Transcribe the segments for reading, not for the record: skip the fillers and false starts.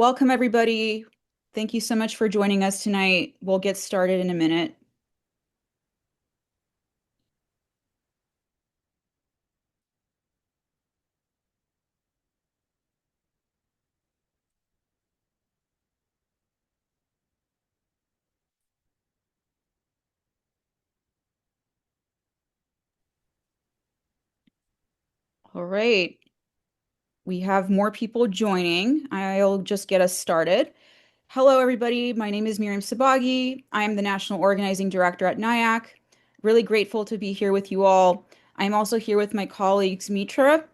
Welcome, everybody. Thank you so much for joining us tonight. We'll get started in a minute. All right. We have more people joining. I'll just get us started. Hello, everybody. My name is Miriam Sabagi. I am the National Organizing Director at NIAC. Really grateful to be here with you all. I'm also here with my colleagues Mitra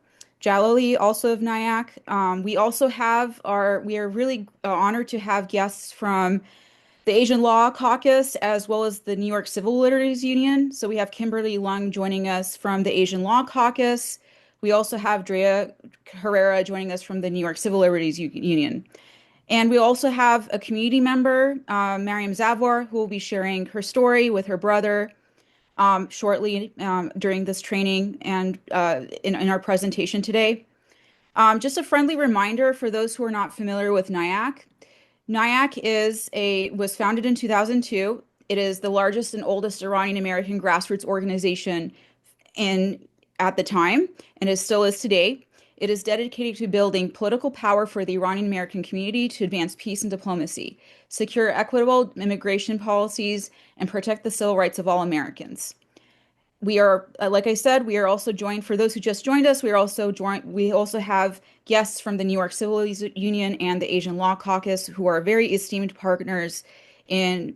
Jalali, also of NIAC. We are really honored to have guests from the Asian Law Caucus, as well as the New York Civil Liberties Union. So we have Kimberly Lung joining us from the Asian Law Caucus. We also have Drea Herrera joining us from the New York Civil Liberties Union. And we also have a community member, Mariam Zavor, who will be sharing her story with her brother shortly during this training and in our presentation today. Just a friendly reminder for those who are not familiar with NIAC. NIAC was founded in 2002. It is the largest and oldest Iranian American grassroots organization in at the time, and it still is today. It is dedicated to building political power for the Iranian American community to advance peace and diplomacy, secure equitable immigration policies, and protect the civil rights of all Americans. We are, like I said, we are also joined, for those who just joined us, we also have guests from the New York Civil Union and the Asian Law Caucus, who are very esteemed partners in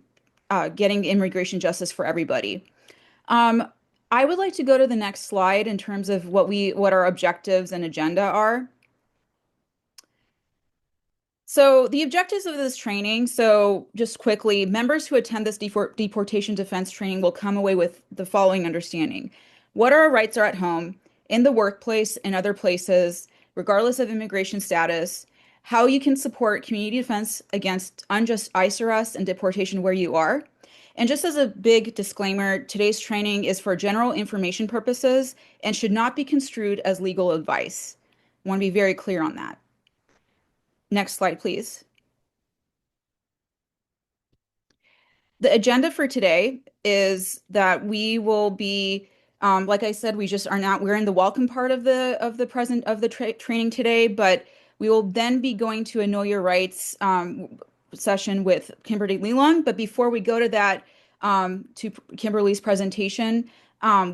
getting immigration justice for everybody. Um, I would like to go to the next slide in terms of what our objectives and agenda are. So the objectives of this training, so just quickly, members who attend this deportation defense training will come away with the following understanding. What our rights are at home, in the workplace, and other places, regardless of immigration status, how you can support community defense against unjust ICE arrest and deportation where you are. And just as a big disclaimer, today's training is for general information purposes and should not be construed as legal advice. I want to be very clear on that. Next slide, please. The agenda for today is that we will be, like I said, we're in the welcome part of the present of the training today, but we will then be going to a Know Your Rights session with Kimberly Leland. But before we go to that, to Kimberly's presentation,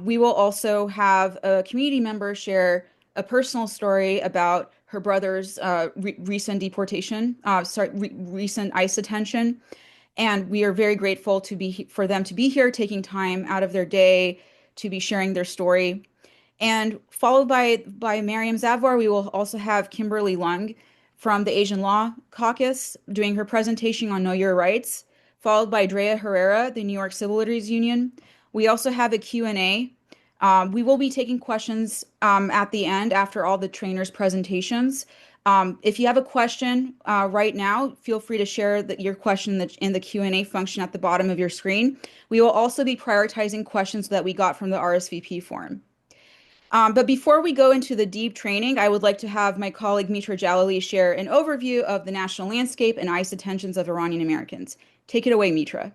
we will also have a community member share a personal story about her brother's recent recent ICE detention. And we are very grateful for them to be here, taking time out of their day to be sharing their story. And followed by Mariam Zavor, we will also have Kimberly Lung from the Asian Law Caucus doing her presentation on Know Your Rights, followed by Drea Herrera, the New York Civil Liberties Union. We also have a Q&A. We will be taking questions at the end after all the trainers' presentations. If you have a question right now, feel free to share your question in the Q&A function at the bottom of your screen. We will also be prioritizing questions that we got from the RSVP form. But before we go into the deep training, I would like to have my colleague Mitra Jalali share an overview of the national landscape and ICE detentions of Iranian Americans. Take it away, Mitra.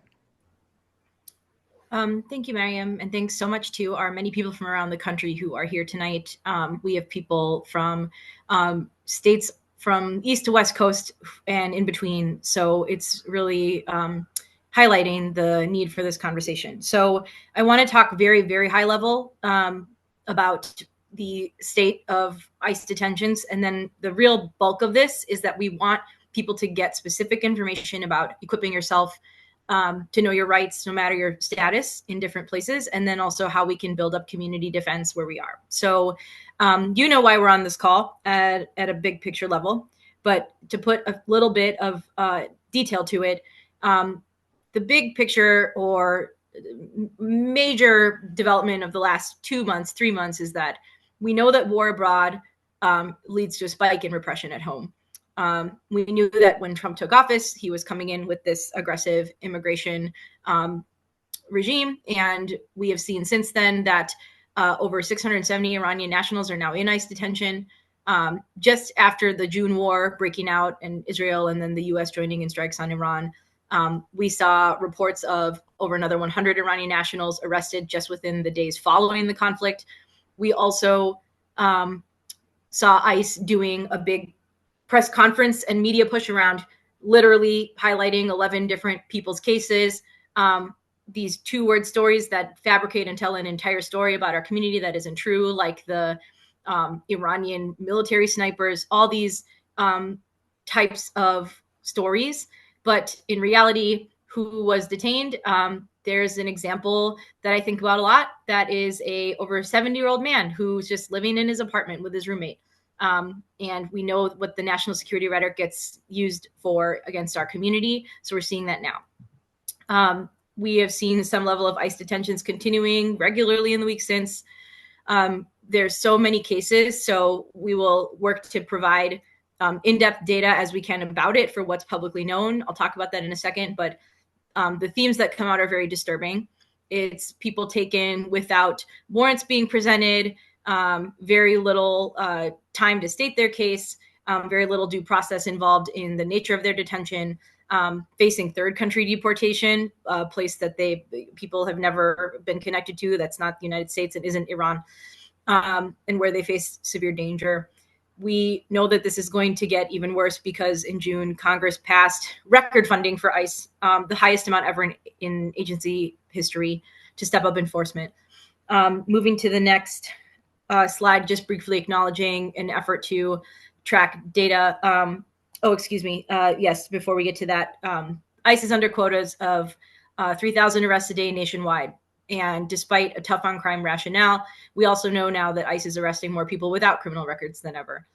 Thank you, Mariam, and thanks so much to our many people from around the country who are here tonight. We have people from states from east to west coast and in between, so it's really highlighting the need for this conversation. So I want to talk very, very high level about the state of ICE detentions, and then the real bulk of this is that we want people to get specific information about equipping yourself to know your rights, no matter your status in different places, and then also how we can build up community defense where we are. So you know why we're on this call at a big picture level, but to put a little bit of detail to it, the big picture or major development of the last 2 months, 3 months is that we know that war abroad leads to a spike in repression at home. We knew that when Trump took office, he was coming in with this aggressive immigration regime. And we have seen since then that over 670 Iranian nationals are now in ICE detention. Just after the June war breaking out in Israel and then the US joining in strikes on Iran, we saw reports of over another 100 Iranian nationals arrested just within the days following the conflict. We also saw ICE doing a big press conference and media push around literally highlighting 11 different people's cases. These two-word stories that fabricate and tell an entire story about our community that isn't true, like the Iranian military snipers, all these types of stories. But in reality, who was detained? There's an example that I think about a lot. That is a over 70-year-old man who's just living in his apartment with his roommate. And we know what the national security rhetoric gets used for against our community. So we're seeing that now. We have seen some level of ICE detentions continuing regularly in the week since. There's so many cases, so we will work to provide in-depth data as we can about it for what's publicly known. I'll talk about that in a second, but the themes that come out are very disturbing. It's people taken without warrants being presented, very little time to state their case, very little due process involved in the nature of their detention, facing third country deportation, a place that people have never been connected to, that's not the United States and isn't Iran, and where they face severe danger. We know that this is going to get even worse because in June, Congress passed record funding for ICE, the highest amount ever in agency history, to step up enforcement. Moving to the next slide, just briefly acknowledging an effort to track data. Yes, before we get to that, ICE is under quotas of 3,000 arrests a day nationwide. And despite a tough on crime rationale, we also know now that ICE is arresting more people without criminal records than ever.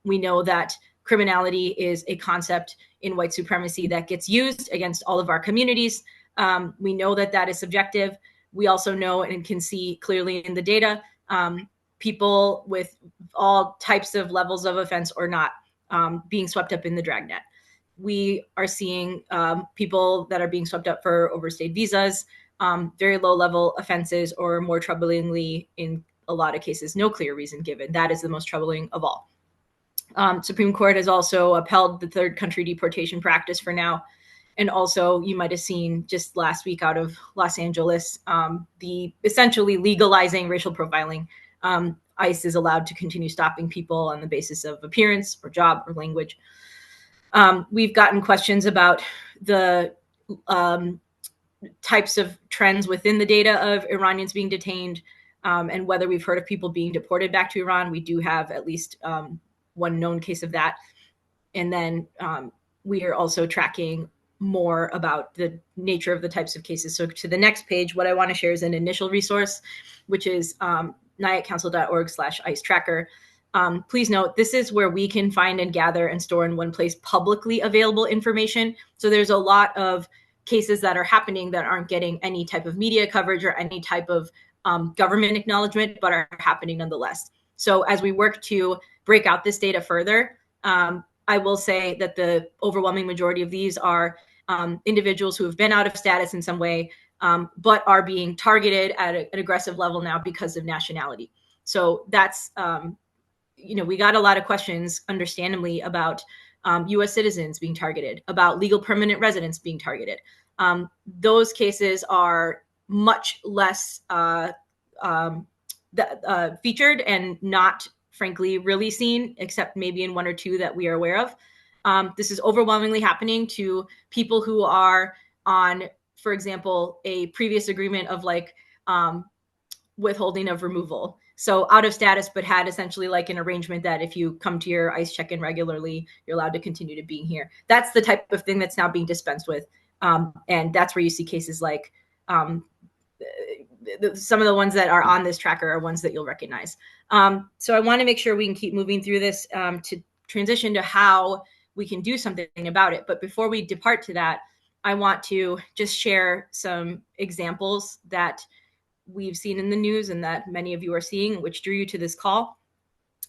We know that criminality is a concept in white supremacy that gets used against all of our communities. We know that that is subjective. We also know and can see clearly in the data, people with all types of levels of offense or not being swept up in the dragnet. We are seeing people that are being swept up for overstayed visas, very low level offenses, or more troublingly, in a lot of cases, no clear reason given. That is the most troubling of all. Supreme Court has also upheld the third country deportation practice for now. And also, you might have seen just last week out of Los Angeles, the essentially legalizing racial profiling. ICE is allowed to continue stopping people on the basis of appearance or job or language. We've gotten questions about the types of trends within the data of Iranians being detained, and whether we've heard of people being deported back to Iran. We do have at least one known case of that. And then we are also tracking more about the nature of the types of cases. So to the next page, what I want to share is an initial resource, which is niacouncil.org/ICE tracker. Please note, this is where we can find and gather and store in one place publicly available information. So there's a lot of cases that are happening that aren't getting any type of media coverage or any type of government acknowledgement, but are happening nonetheless. So as we work to break out this data further, I will say that the overwhelming majority of these are individuals who have been out of status in some way, but are being targeted at an aggressive level now because of nationality. So that's, we got a lot of questions, understandably, about U.S. citizens being targeted, about legal permanent residents being targeted. Those cases are much less featured and not, frankly, really seen, except maybe in one or two that we are aware of. This is overwhelmingly happening to people who are on, for example, a previous agreement of withholding of removal. So out of status, but had essentially like an arrangement that if you come to your ICE check-in regularly, you're allowed to continue to being here. That's the type of thing that's now being dispensed with. And that's where you see cases like some of the ones that are on this tracker are ones that you'll recognize. So I want to make sure we can keep moving through this to transition to how we can do something about it. But before we depart to that, I want to just share some examples that we've seen in the news and that many of you are seeing, which drew you to this call.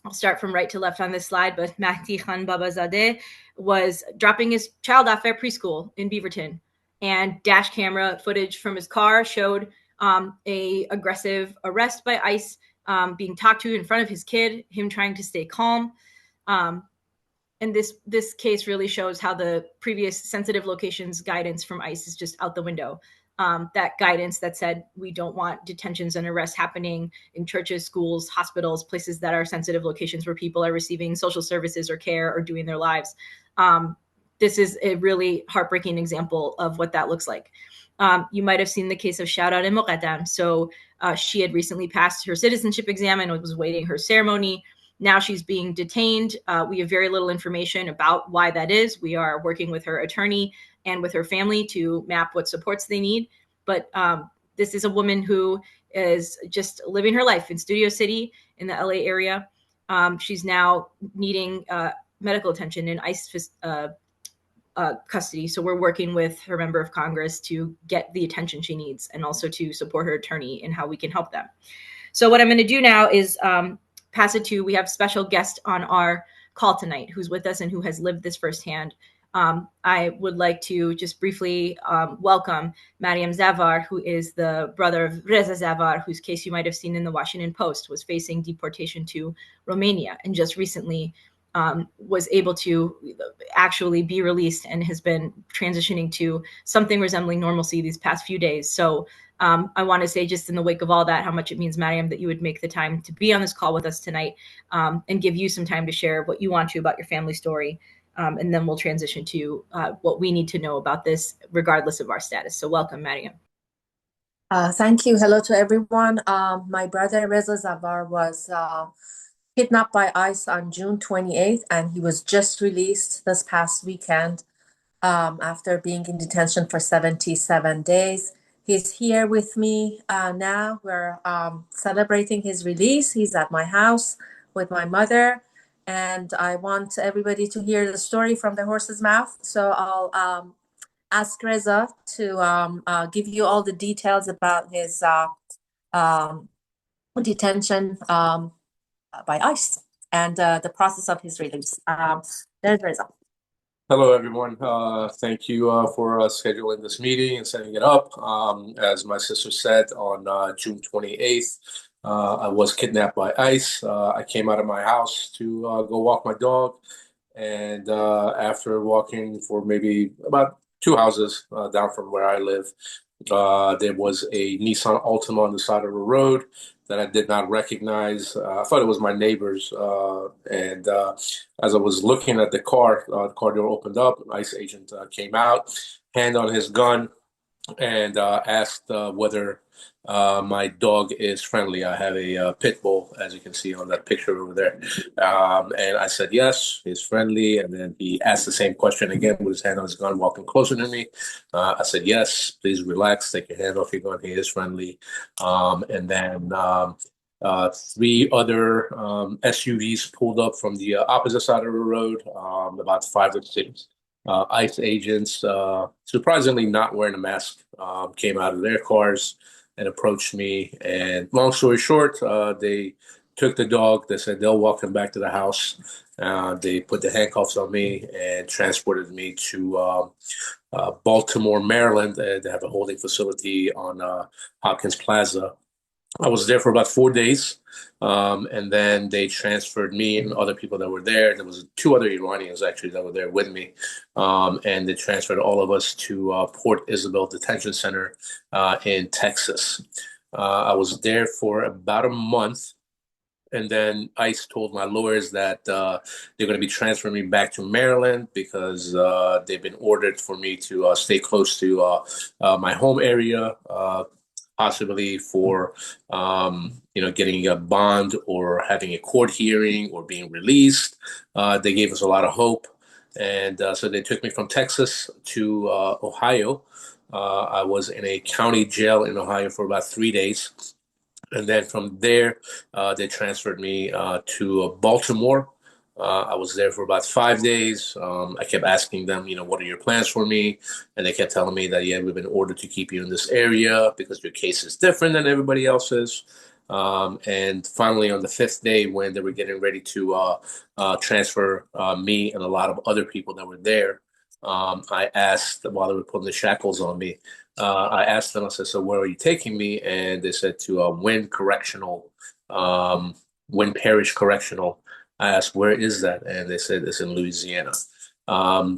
I'll start from right to left on this slide, but Mahdi Khan Babazadeh was dropping his child off at preschool in Beaverton, and dash camera footage from his car showed a aggressive arrest by ICE being talked to in front of his kid, him trying to stay calm. Um, and this case really shows how the previous sensitive locations guidance from ICE is just out the window. That guidance that said we don't want detentions and arrests happening in churches, schools, hospitals, places that are sensitive locations where people are receiving social services or care or doing their lives. This is a really heartbreaking example of what that looks like. You might have seen the case of Shoutout Immigrant. So she had recently passed her citizenship exam and was waiting her ceremony. Now she's being detained. We have very little information about why that is. We are working with her attorney and with her family to map what supports they need. But this is a woman who is just living her life in Studio City in the LA area. She's now needing medical attention in ICE custody. So we're working with her member of Congress to get the attention she needs and also to support her attorney in how we can help them. So what I'm going to do now is pass it to, we have special guest on our call tonight who's with us and who has lived this firsthand. I would like to just briefly welcome Mariam Zavar, who is the brother of Reza Zavar, whose case you might have seen in the Washington Post, was facing deportation to Romania and just recently was able to actually be released and has been transitioning to something resembling normalcy these past few days. So I want to say just in the wake of all that, how much it means, Mariam, that you would make the time to be on this call with us tonight and give you some time to share what you want to about your family story. And then we'll transition to what we need to know about this, regardless of our status. So welcome, Mariam. Thank you. Hello to everyone. My brother Reza Zavar was kidnapped by ICE on June 28th, and he was just released this past weekend after being in detention for 77 days. He's here with me now. We're celebrating his release. He's at my house with my mother, and I want everybody to hear the story from the horse's mouth. So I'll ask Reza to give you all the details about his detention by ICE and the process of his release. There's Reza. Hello, everyone. Thank you for scheduling this meeting and setting it up. As my sister said, on June 28th, I was kidnapped by ICE. I came out of my house to go walk my dog. And after walking for maybe about 2 houses down from where I live, there was a Nissan Altima on the side of the road that I did not recognize. I thought it was my neighbor's. And as I was looking at the car door opened up, an ICE agent came out, hand on his gun, and asked whether my dog is friendly. I have a pit bull, as you can see on that picture over there. And I said, yes, he's friendly. And then he asked the same question again with his hand on his gun, walking closer to me. I said, yes, please relax, take your hand off your gun. He is friendly. And then three other SUVs pulled up from the opposite side of the road, about 5 to 6. ICE agents, surprisingly not wearing a mask, came out of their cars and approached me. And long story short, they took the dog. They said they'll walk him back to the house. They put the handcuffs on me and transported me to Baltimore, Maryland. They have a holding facility on Hopkins Plaza. I was there for about 4 days, and then they transferred me and other people that were there. There was 2 other Iranians actually that were there with me, and they transferred all of us to Port Isabel Detention Center in Texas. I was there for about a month, and then ICE told my lawyers that they're going to be transferring me back to Maryland because they've been ordered for me to stay close to my home area. Possibly for getting a bond or having a court hearing or being released. They gave us a lot of hope, and so they took me from Texas to Ohio. I was in a county jail in Ohio for about 3 days, and then from there they transferred me to Baltimore. I was there for about 5 days. I kept asking them, what are your plans for me? And they kept telling me that, yeah, we've been ordered to keep you in this area because your case is different than everybody else's. And finally, on the 5th day, when they were getting ready to transfer me and a lot of other people that were there, I asked, while they were putting the shackles on me, I asked them, I said, so where are you taking me? And they said to Wynn Correctional Wynn Parish Correctional. I asked, where is that? And they said it's in Louisiana.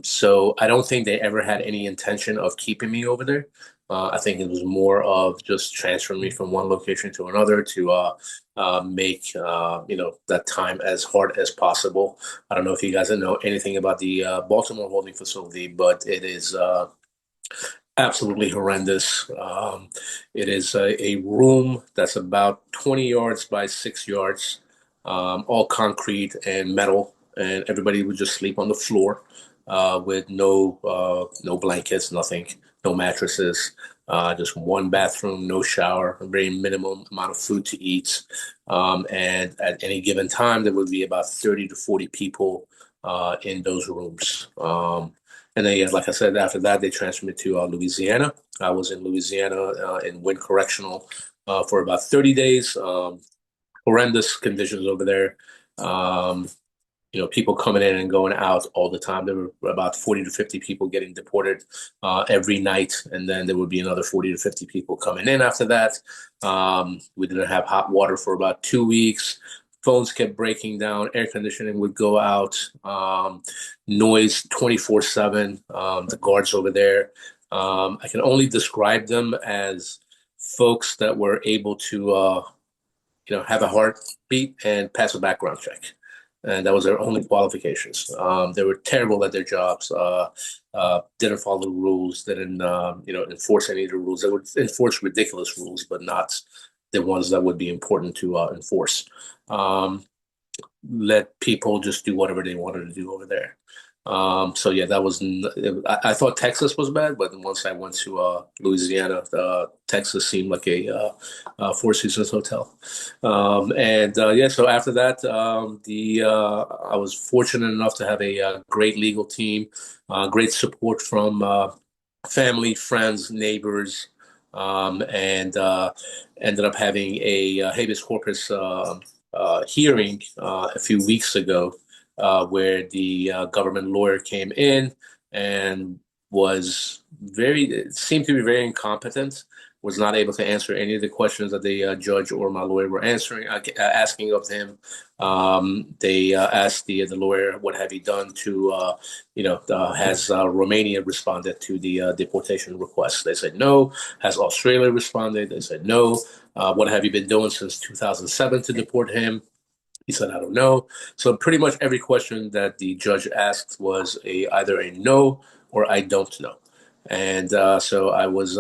So I don't think they ever had any intention of keeping me over there. I think it was more of just transferring me from one location to another to make that time as hard as possible. I don't know if you guys know anything about the Baltimore holding facility, but it is absolutely horrendous. It is a room that's about 20 yards by 6 yards, all concrete and metal, and everybody would just sleep on the floor with no blankets, nothing, no mattresses, just one bathroom, no shower, a very minimum amount of food to eat. And at any given time, there would be about 30 to 40 people in those rooms. And then, yeah, like I said, after that, they transferred me to Louisiana. I was in Louisiana in Wynn Correctional for about 30 days. Horrendous conditions over there. People coming in and going out all the time. There were about 40 to 50 people getting deported every night. And then there would be another 40 to 50 people coming in after that. We didn't have hot water for about 2 weeks. Phones kept breaking down. Air conditioning would go out. Noise 24/7. The guards over there. I can only describe them as folks that were able to, have a heartbeat and pass a background check. And that was their only qualifications. They were terrible at their jobs. Didn't follow the rules. Didn't enforce any of the rules. They would enforce ridiculous rules, but not the ones that would be important to enforce. Let people just do whatever they wanted to do over there. So yeah, that was. I thought Texas was bad, but once I went to Louisiana, Texas seemed like a Four Seasons hotel. So after that, I was fortunate enough to have a great legal team, great support from family, friends, neighbors, and ended up having a habeas corpus hearing a few weeks ago. Where the government lawyer came in and seemed to be very incompetent, was not able to answer any of the questions that the judge or my lawyer were asking of him. They asked the lawyer, what have you done to, has Romania responded to the deportation request? They said no. Has Australia responded? They said no. What have you been doing since 2007 to deport him? He said, I don't know. So pretty much every question that the judge asked was either a no or I don't know. And so I was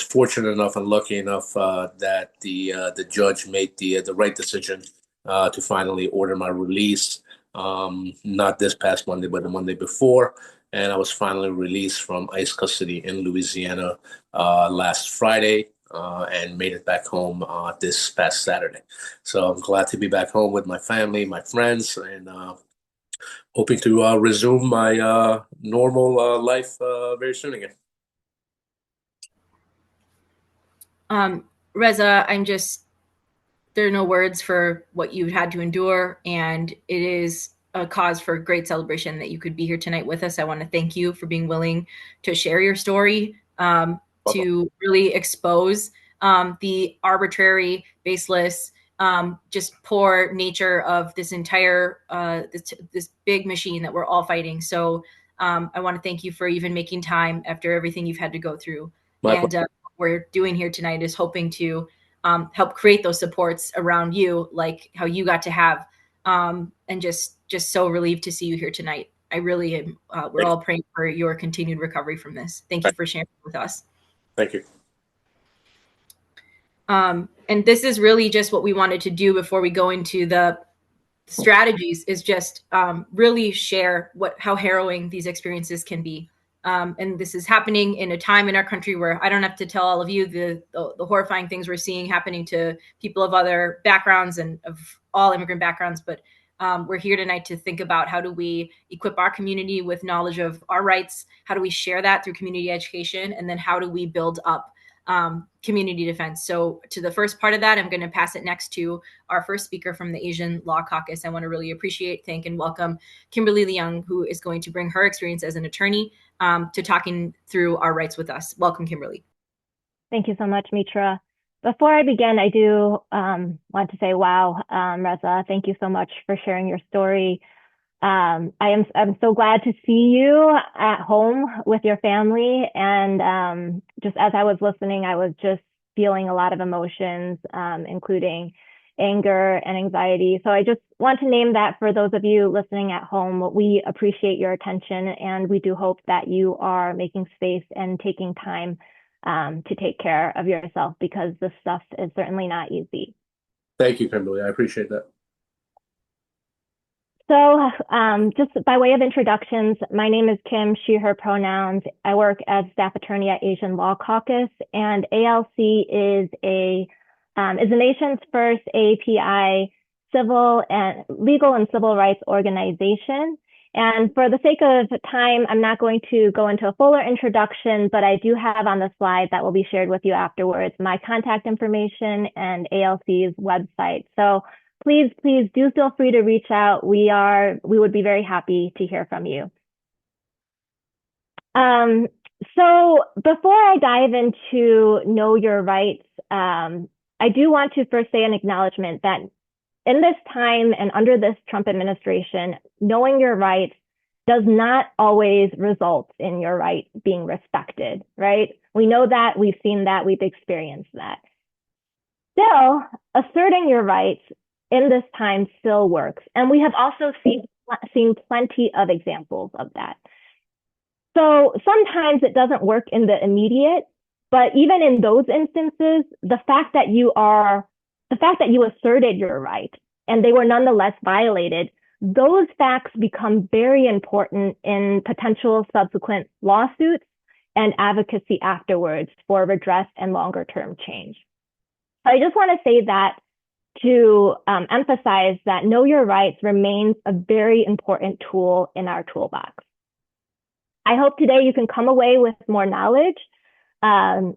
fortunate enough and lucky enough that the judge made the right decision to finally order my release. Not this past Monday, but the Monday before. And I was finally released from ICE custody in Louisiana last Friday. And made it back home this past Saturday. So I'm glad to be back home with my family, my friends, and hoping to resume my normal life very soon again. Reza, there are no words for what you've had to endure, and it is a cause for great celebration that you could be here tonight with us. I want to thank you for being willing to share your story, to really expose the arbitrary, baseless, just poor nature of this entire this big machine that we're all fighting. So I want to thank you for even making time after everything you've had to go through. What we're doing here tonight is hoping to help create those supports around you, like how you got to have, and just so relieved to see you here tonight. I really am. We're all praying for your continued recovery from this. Thank you for sharing with us. Thank you. And this is really just what we wanted to do before we go into the strategies, is just really share how harrowing these experiences can be. And this is happening in a time in our country where I don't have to tell all of you the horrifying things we're seeing happening to people of other backgrounds and of all immigrant backgrounds. But we're here tonight to think about how do we equip our community with knowledge of our rights? How do we share that through community education? And then how do we build up community defense? So to the first part of that, I'm going to pass it next to our first speaker from the Asian Law Caucus. I want to really appreciate, thank, and welcome Kimberly Leung, who is going to bring her experience as an attorney to talking through our rights with us. Welcome, Kimberly. Thank you so much, Mitra. Before I begin, I do want to say, wow, Reza, thank you so much for sharing your story. I'm so glad to see you at home with your family. And just as I was listening, I was just feeling a lot of emotions, including anger and anxiety. So I just want to name that for those of you listening at home. We appreciate your attention, and we do hope that you are making space and taking time to take care of yourself, because this stuff is certainly not easy. Thank you, Kimberly. I appreciate that. So just by way of introductions, my name is Kim, she, her pronouns. I work as staff attorney at Asian Law Caucus, and ALC is the nation's first API legal and civil rights organization. And for the sake of time, I'm not going to go into a fuller introduction, but I do have on the slide that will be shared with you afterwards my contact information and ALC's website. So please do feel free to reach out. We would be very happy to hear from you. So before I dive into Know Your Rights, I do want to first say an acknowledgement that in this time and under this Trump administration, knowing your rights does not always result in your right being respected, right? We know that, we've seen that, we've experienced that. Still, asserting your rights in this time still works. And we have also seen plenty of examples of that. So sometimes it doesn't work in the immediate, but even in those instances, the fact that you asserted your right and they were nonetheless violated, those facts become very important in potential subsequent lawsuits and advocacy afterwards for redress and longer term change. I just want to say that to emphasize that Know Your Rights remains a very important tool in our toolbox. I hope today you can come away with more knowledge.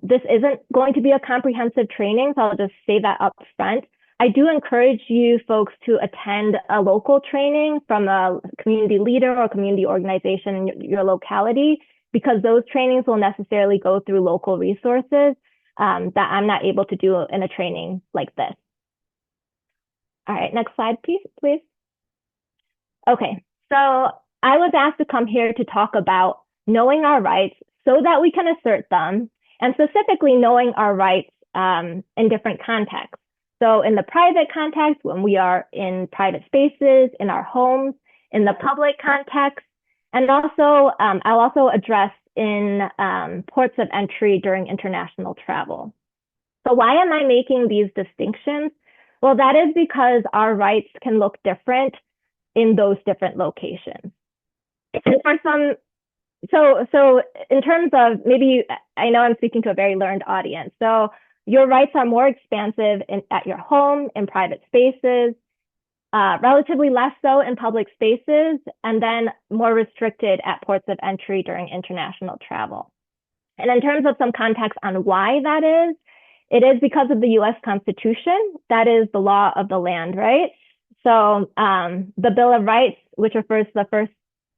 This isn't going to be a comprehensive training, so I'll just say that up front. I do encourage you folks to attend a local training from a community leader or community organization in your locality, because those trainings will necessarily go through local resources that I'm not able to do in a training like this. All right, next slide, please. Okay, so I was asked to come here to talk about knowing our rights so that we can assert them, and specifically knowing our rights in different contexts. So in the private context, when we are in private spaces, in our homes, in the public context, and also I'll also address in ports of entry during international travel. So why am I making these distinctions? Well, that is because our rights can look different in those different locations. And for some, so in terms of I know I'm speaking to a very learned audience. So your rights are more expansive at your home, in private spaces, relatively less so in public spaces, and then more restricted at ports of entry during international travel. And in terms of some context on why that is, it is because of the US Constitution. That is the law of the land, right? So the Bill of Rights, which refers to the first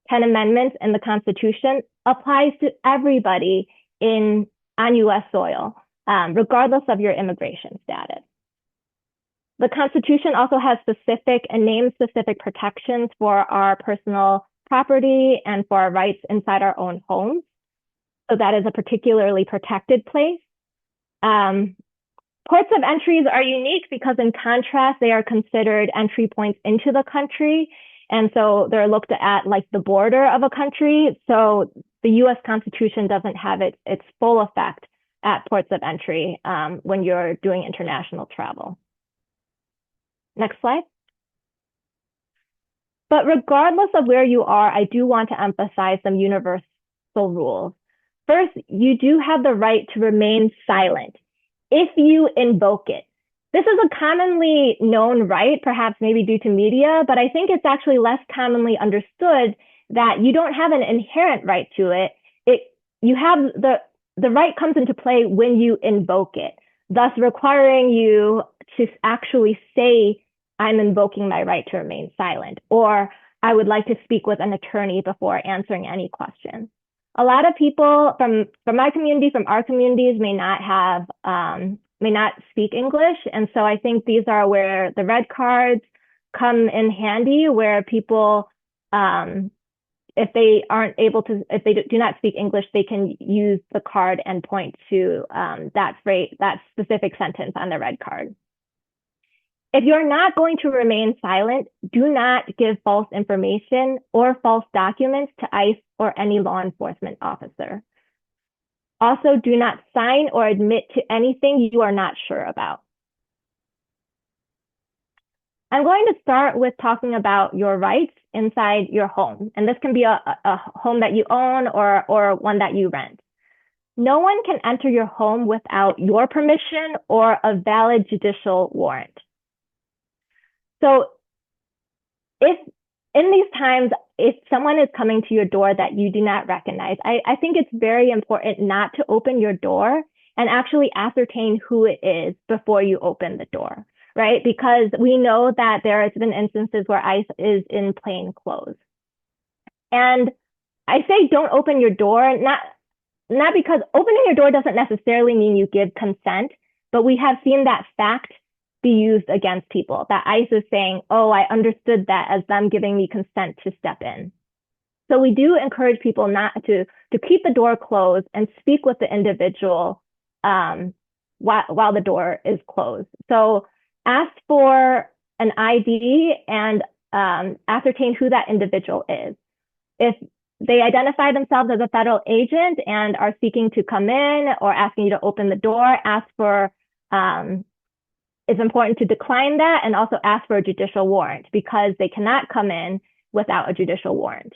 10 amendments in the Constitution, applies to everybody on US soil, regardless of your immigration status. The Constitution also has specific and name-specific protections for our personal property and for our rights inside our own homes. So that is a particularly protected place. Ports of entries are unique because, in contrast, they are considered entry points into the country. And so they're looked at like the border of a country. So the US Constitution doesn't have its full effect at ports of entry when you're doing international travel. Next slide. But regardless of where you are, I do want to emphasize some universal rules. First, you do have the right to remain silent if you invoke it. This is a commonly known right, perhaps maybe due to media, but I think it's actually less commonly understood that you don't have an inherent right to it. You have the right comes into play when you invoke it, thus requiring you to actually say, I'm invoking my right to remain silent, or I would like to speak with an attorney before answering any question. A lot of people from my community, from our communities, may not have may not speak English. And so I think these are where the red cards come in handy, where people, if they do not speak English, they can use the card and point to that specific sentence on the red card. If you're not going to remain silent, do not give false information or false documents to ICE or any law enforcement officer. Also, do not sign or admit to anything you are not sure about. I'm going to start with talking about your rights inside your home. And this can be a home that you own or one that you rent. No one can enter your home without your permission or a valid judicial warrant. So if in these times, if someone is coming to your door that you do not recognize, I think it's very important not to open your door and actually ascertain who it is before you open the door, right? Because we know that there has been instances where ICE is in plain clothes. And I say don't open your door, not because opening your door doesn't necessarily mean you give consent, but we have seen that fact be used against people, that ICE is saying, oh, I understood that as them giving me consent to step in. So we do encourage people not to keep the door closed and speak with the individual while the door is closed. So ask for an ID and ascertain who that individual is. If they identify themselves as a federal agent and are seeking to come in or asking you to open the door, ask for it's important to decline that and also ask for a judicial warrant because they cannot come in without a judicial warrant.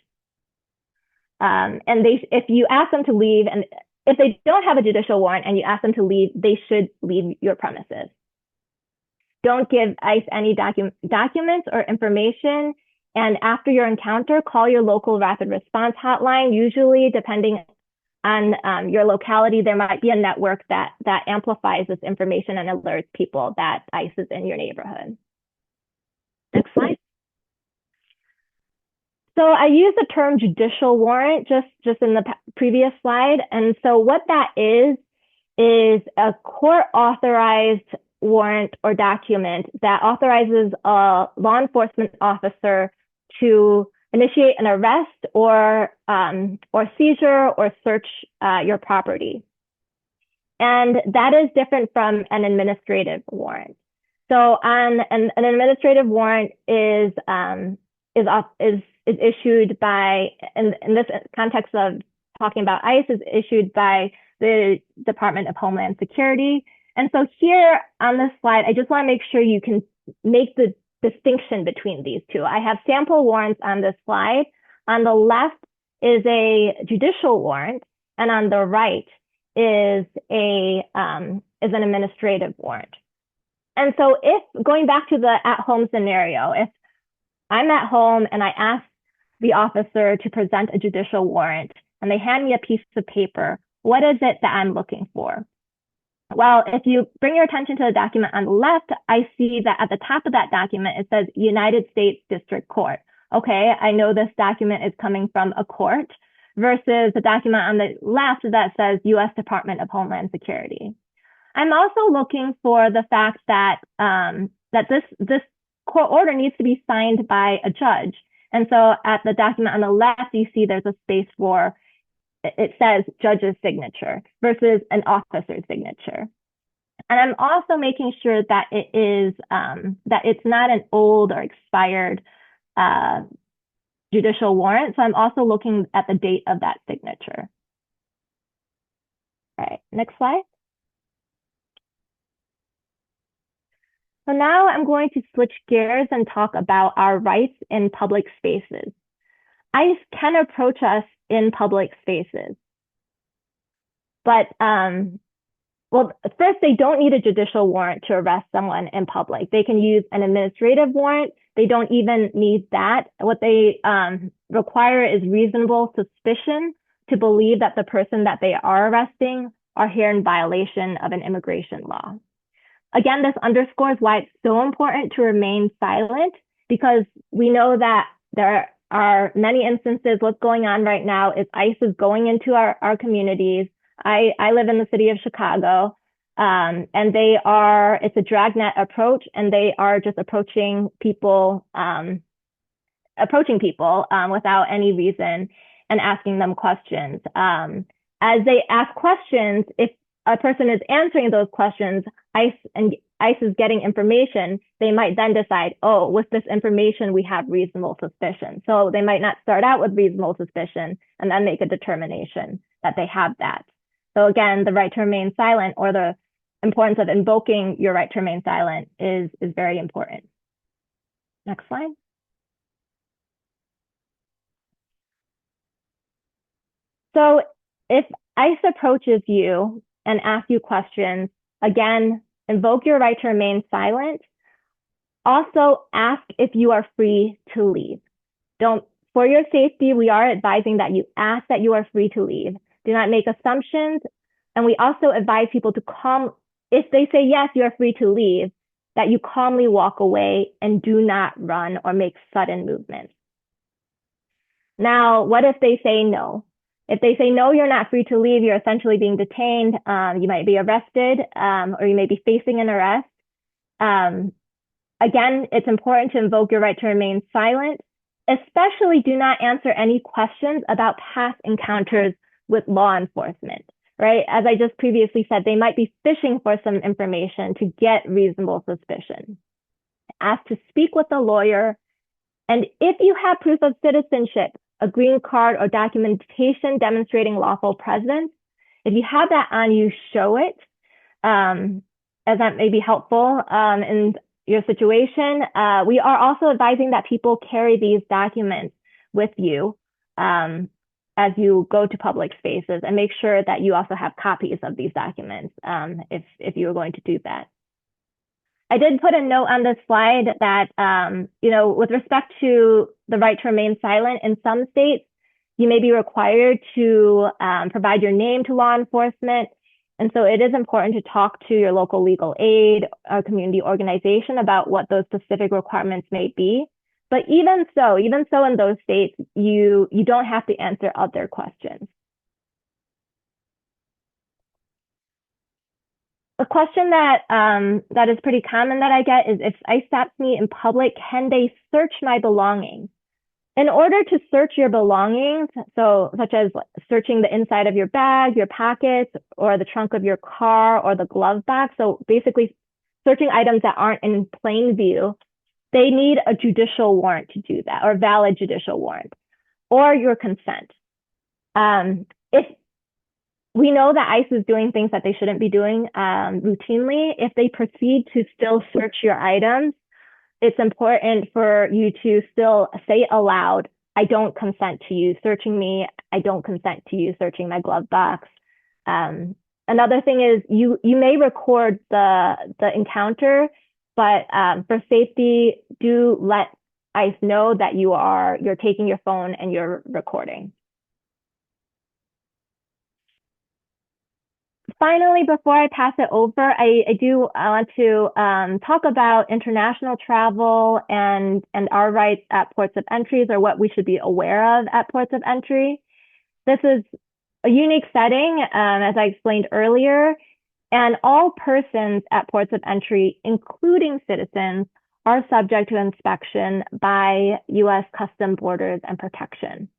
And if you ask them to leave, and if they don't have a judicial warrant and you ask them to leave, they should leave your premises. Don't give ICE any documents or information. And after your encounter, call your local rapid response hotline. Usually, depending on your locality, there might be a network that amplifies this information and alerts people that ICE is in your neighborhood. Next slide. So I used the term judicial warrant just in the previous slide. And so what that is a court authorized warrant or document that authorizes a law enforcement officer to initiate an arrest or seizure or search your property. And that is different from an administrative warrant. So an administrative warrant is issued by, in this context of talking about ICE, is issued by the Department of Homeland Security. And so here on this slide, I just want to make sure you can make the distinction between these two. I have sample warrants on this slide. On the left is a judicial warrant, and on the right is an administrative warrant. And so if, going back to the at-home scenario, if I'm at home and I ask the officer to present a judicial warrant and they hand me a piece of paper, what is it that I'm looking for? Well, if you bring your attention to the document on the left, I see that at the top of that document, it says United States District Court. Okay, I know this document is coming from a court versus the document on the left that says U.S. Department of Homeland Security. I'm also looking for the fact that this court order needs to be signed by a judge. And so at the document on the left, you see there's a space for, it says judge's signature versus an officer's signature. And I'm also making sure that it is, that it's not an old or expired judicial warrant. So I'm also looking at the date of that signature. All right, next slide. So now I'm going to switch gears and talk about our rights in public spaces. ICE can approach us in public spaces. But, well, first, they don't need a judicial warrant to arrest someone in public. They can use an administrative warrant. They don't even need that. What they require is reasonable suspicion to believe that the person that they are arresting are here in violation of an immigration law. Again, this underscores why it's so important to remain silent, because we know that there are many instances. What's going on right now is ICE is going into our communities. I live in the city of Chicago. And it's a dragnet approach, and they are just approaching people without any reason and asking them questions. As they ask questions, if a person is answering those questions, ICE is getting information, they might then decide, oh, with this information, we have reasonable suspicion. So they might not start out with reasonable suspicion and then make a determination that they have that. So again, the right to remain silent, or the importance of invoking your right to remain silent, is very important. Next slide. So if ICE approaches you and asks you questions, again, invoke your right to remain silent. Also, ask if you are free to leave. For your safety, we are advising that you ask that you are free to leave. Do not make assumptions. And we also advise people to if they say, yes, you are free to leave, that you calmly walk away and do not run or make sudden movements. Now, what if they say no? If they say, no, you're not free to leave, you're essentially being detained, you might be arrested, or you may be facing an arrest. Again, it's important to invoke your right to remain silent. Especially do not answer any questions about past encounters with law enforcement, right? As I just previously said, they might be fishing for some information to get reasonable suspicion. Ask to speak with a lawyer. And if you have proof of citizenship, a green card or documentation demonstrating lawful presence, if you have that on you, show it, as that may be helpful in your situation. We are also advising that people carry these documents with you as you go to public spaces, and make sure that you also have copies of these documents if you are going to do that. I did put a note on this slide that, with respect to the right to remain silent, in some states, you may be required to provide your name to law enforcement. And so it is important to talk to your local legal aid or community organization about what those specific requirements may be. But even so in those states, you don't have to answer other questions. A question that is pretty common that I get is, if ICE stops me in public, can they search my belongings? In order to search your belongings, such as searching the inside of your bag, your pockets, or the trunk of your car, or the glove box, so basically searching items that aren't in plain view, they need a judicial warrant to do that, or valid judicial warrant, or your consent. If we know that ICE is doing things that they shouldn't be doing routinely, if they proceed to still search your items, it's important for you to still say aloud, I don't consent to you searching me. I don't consent to you searching my glove box. Another thing is you may record the encounter, but for safety, do let ICE know that you're taking your phone and you're recording. Finally, before I pass it over, I want to talk about international travel and our rights at ports of entry, or what we should be aware of at ports of entry. This is a unique setting, as I explained earlier, and all persons at ports of entry, including citizens, are subject to inspection by U.S. Customs, Borders, and Protection.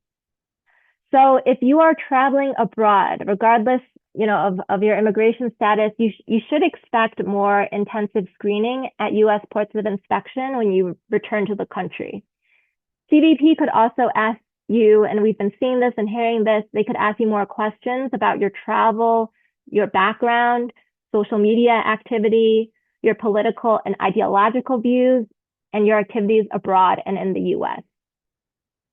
So if you are traveling abroad, regardless of your immigration status, you should expect more intensive screening at U.S. ports of inspection when you return to the country. CBP could also ask you, and we've been seeing this and hearing this, they could ask you more questions about your travel, your background, social media activity, your political and ideological views, and your activities abroad and in the U.S.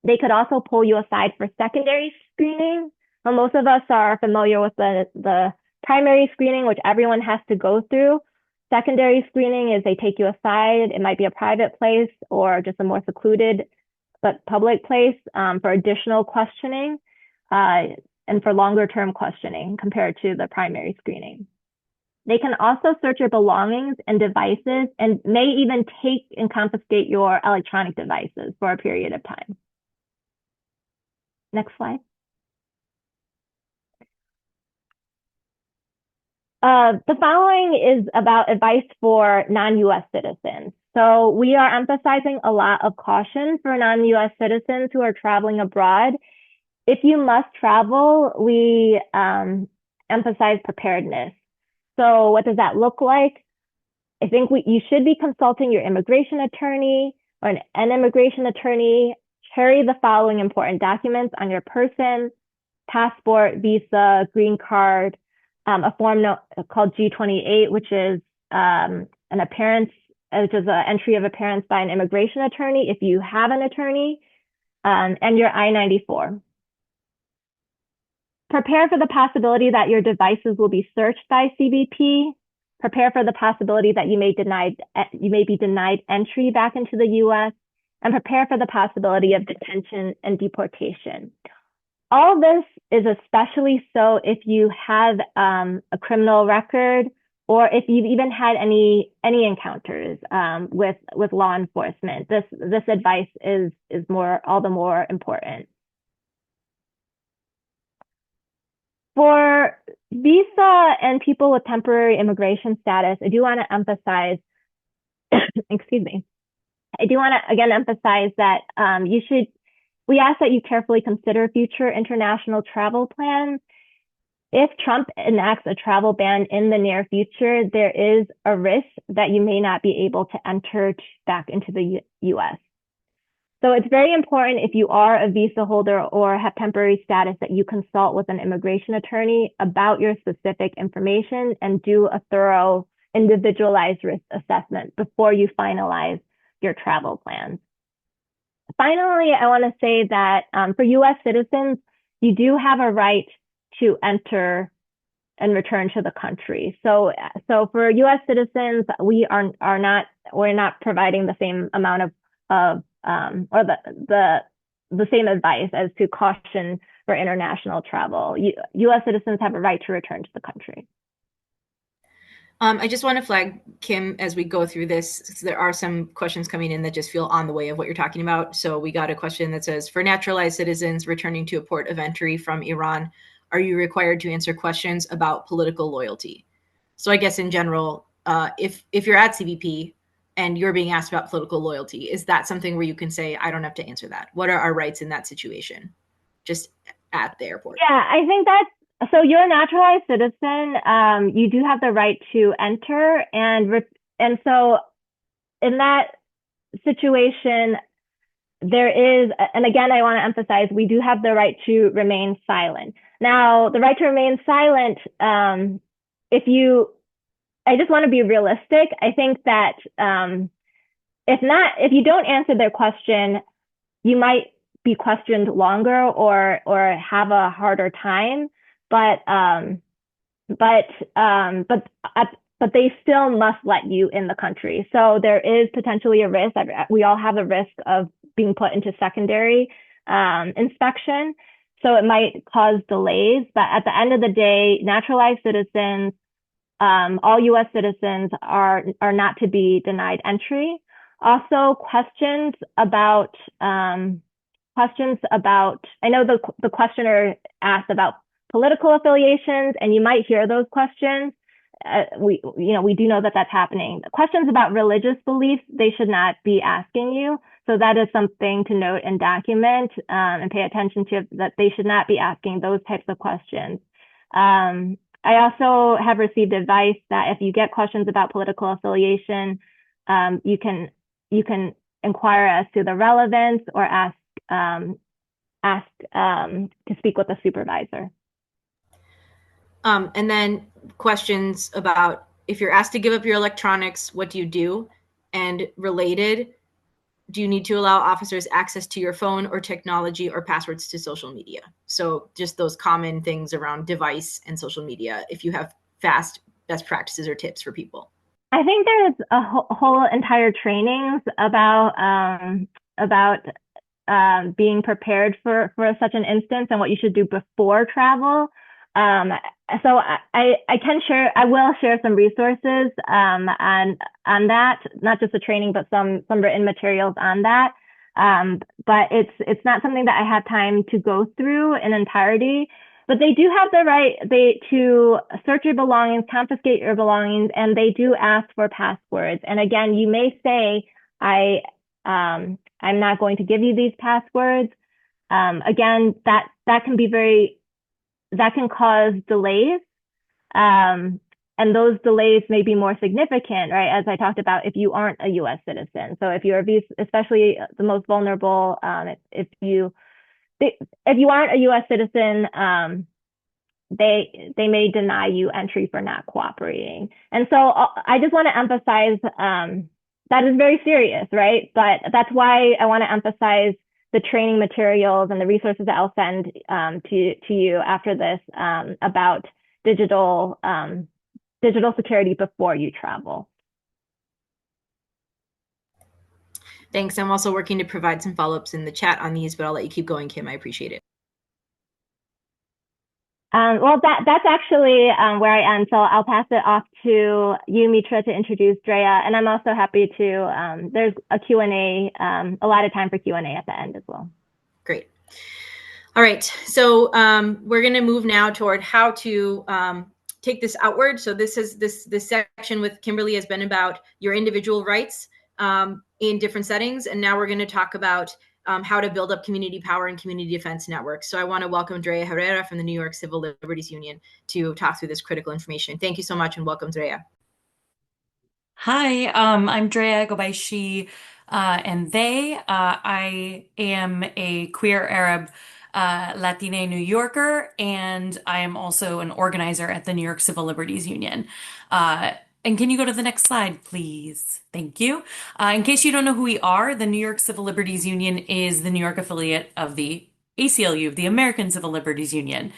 They could also pull you aside for secondary screening. Well, most of us are familiar with the primary screening, which everyone has to go through. Secondary screening is they take you aside. It might be a private place or just a more secluded but public place for additional questioning and for longer term questioning compared to the primary screening. They can also search your belongings and devices, and may even take and confiscate your electronic devices for a period of time. Next slide. The following is about advice for non-US citizens. So we are emphasizing a lot of caution for non-US citizens who are traveling abroad. If you must travel, we emphasize preparedness. So what does that look like? I think you should be consulting your immigration attorney or an immigration attorney. Carry the following important documents on your person: passport, visa, green card, a form called G28, which is an appearance, which is an entry of appearance by an immigration attorney if you have an attorney, and your I-94. Prepare for the possibility that your devices will be searched by CBP. Prepare for the possibility that you may be denied entry back into the US, and prepare for the possibility of detention and deportation. All this is especially so if you have a criminal record, or if you've even had any encounters with law enforcement. This advice is all the more important. For visa and people with temporary immigration status, I do want to emphasize, excuse me, I do want to again emphasize that we ask that you carefully consider future international travel plans. If Trump enacts a travel ban in the near future, there is a risk that you may not be able to enter back into the US. So it's very important, if you are a visa holder or have temporary status, that you consult with an immigration attorney about your specific information and do a thorough individualized risk assessment before you finalize your travel plans. Finally, I want to say that for US citizens, you do have a right to enter and return to the country. So for US citizens, we're not providing the same amount of or the same advice as to caution for international travel. US citizens have a right to return to the country. I just want to flag, Kim, as we go through this, there are some questions coming in that just feel on the way of what you're talking about. So we got a question that says, for naturalized citizens returning to a port of entry from Iran, are you required to answer questions about political loyalty? So I guess in general, if you're at CBP and you're being asked about political loyalty, is that something where you can say, I don't have to answer that? What are our rights in that situation? Just at the airport. Yeah, I think so you're a naturalized citizen. You do have the right to enter, and so in that situation, there is, and again, I want to emphasize, we do have the right to remain silent. Now, the right to remain silent, I just want to be realistic. I think that if you don't answer their question, you might be questioned longer or have a harder time. But they still must let you in the country. So there is potentially a risk. We all have a risk of being put into secondary inspection. So it might cause delays. But at the end of the day, naturalized citizens, all U.S. citizens are not to be denied entry. Also, questions about, I know the questioner asked about political affiliations, and you might hear those questions. We do know that that's happening. Questions about religious beliefs, they should not be asking you. So that is something to note and document and pay attention to, that they should not be asking those types of questions. I also have received advice that if you get questions about political affiliation, you can inquire as to the relevance or ask to speak with a supervisor. And then questions about, if you're asked to give up your electronics, what do you do? And related, do you need to allow officers access to your phone or technology or passwords to social media? So just those common things around device and social media, if you have fast best practices or tips for people. I think there's a whole entire trainings about being prepared for such an instance and what you should do before travel. So I will share some resources on that, not just the training, but some written materials on that. But it's not something that I have time to go through in entirety. But they do have the right to search your belongings, confiscate your belongings, and they do ask for passwords. And again, you may say, I'm not going to give you these passwords. Again, that can cause delays. And those delays may be more significant, right? As I talked about, if you aren't a U.S. citizen. So if you're, especially the most vulnerable, if you aren't a U.S. citizen, they may deny you entry for not cooperating. And so I just want to emphasize that is very serious, right? But that's why I want to emphasize the training materials and the resources that I'll send to you after this about digital security before you travel. Thanks. I'm also working to provide some follow-ups in the chat on these, but I'll let you keep going, Kim. I appreciate it. Well, that's actually where I end. So I'll pass it off to you, Mitra, to introduce Drea. And I'm also happy to, there's a Q&A, a lot of time for Q&A at the end as well. Great. All right. So we're going to move now toward how to take this outward. So this section with Kimberly has been about your individual rights in different settings. And now we're going to talk about how to build up community power and community defense networks. So I want to welcome Drea Herrera from the New York Civil Liberties Union to talk through this critical information. Thank you so much and welcome, Drea. Hi, I'm Drea, go by she and they. I am a queer Arab Latina New Yorker, and I am also an organizer at the New York Civil Liberties Union. And can you go to the next slide, please? Thank you. In case you don't know who we are, the New York Civil Liberties Union is the New York affiliate of the ACLU, the American Civil Liberties Union.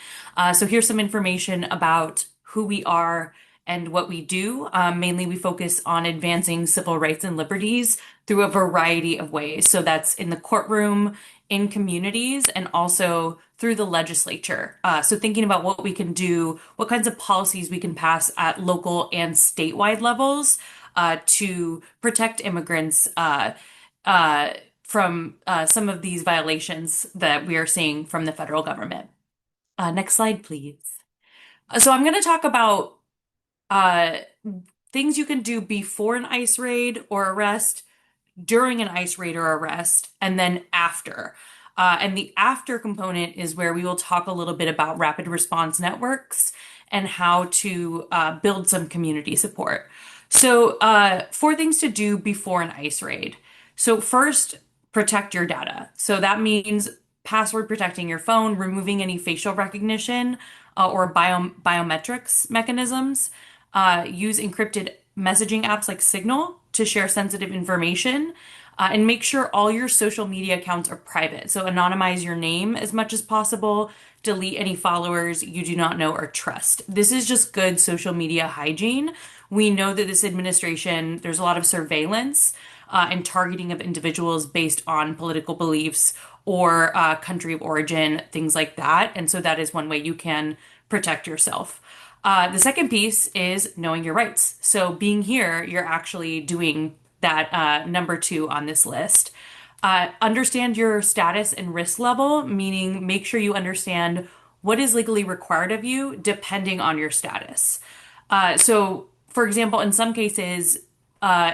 So here's some information about who we are and what we do. Mainly, we focus on advancing civil rights and liberties through a variety of ways. So that's in the courtroom, in communities, and also through the legislature. So thinking about what we can do, what kinds of policies we can pass at local and statewide levels to protect immigrants from some of these violations that we are seeing from the federal government. Next slide, please. So I'm going to talk about things you can do before an ICE raid or arrest, during an ICE raid or arrest, and then after. And the after component is where we will talk a little bit about rapid response networks and how to build some community support. So 4 things to do before an ICE raid. So first, protect your data. So that means password protecting your phone, removing any facial recognition or biometrics mechanisms. Use encrypted messaging apps like Signal to share sensitive information, and make sure all your social media accounts are private. So anonymize your name as much as possible, delete any followers you do not know or trust. This is just good social media hygiene. We know that this administration, there's a lot of surveillance and targeting of individuals based on political beliefs or country of origin, things like that. And so that is one way you can protect yourself. The second piece is knowing your rights. So being here, you're actually doing that number 2 on this list. Understand your status and risk level, meaning make sure you understand what is legally required of you depending on your status. So, for example, in some cases,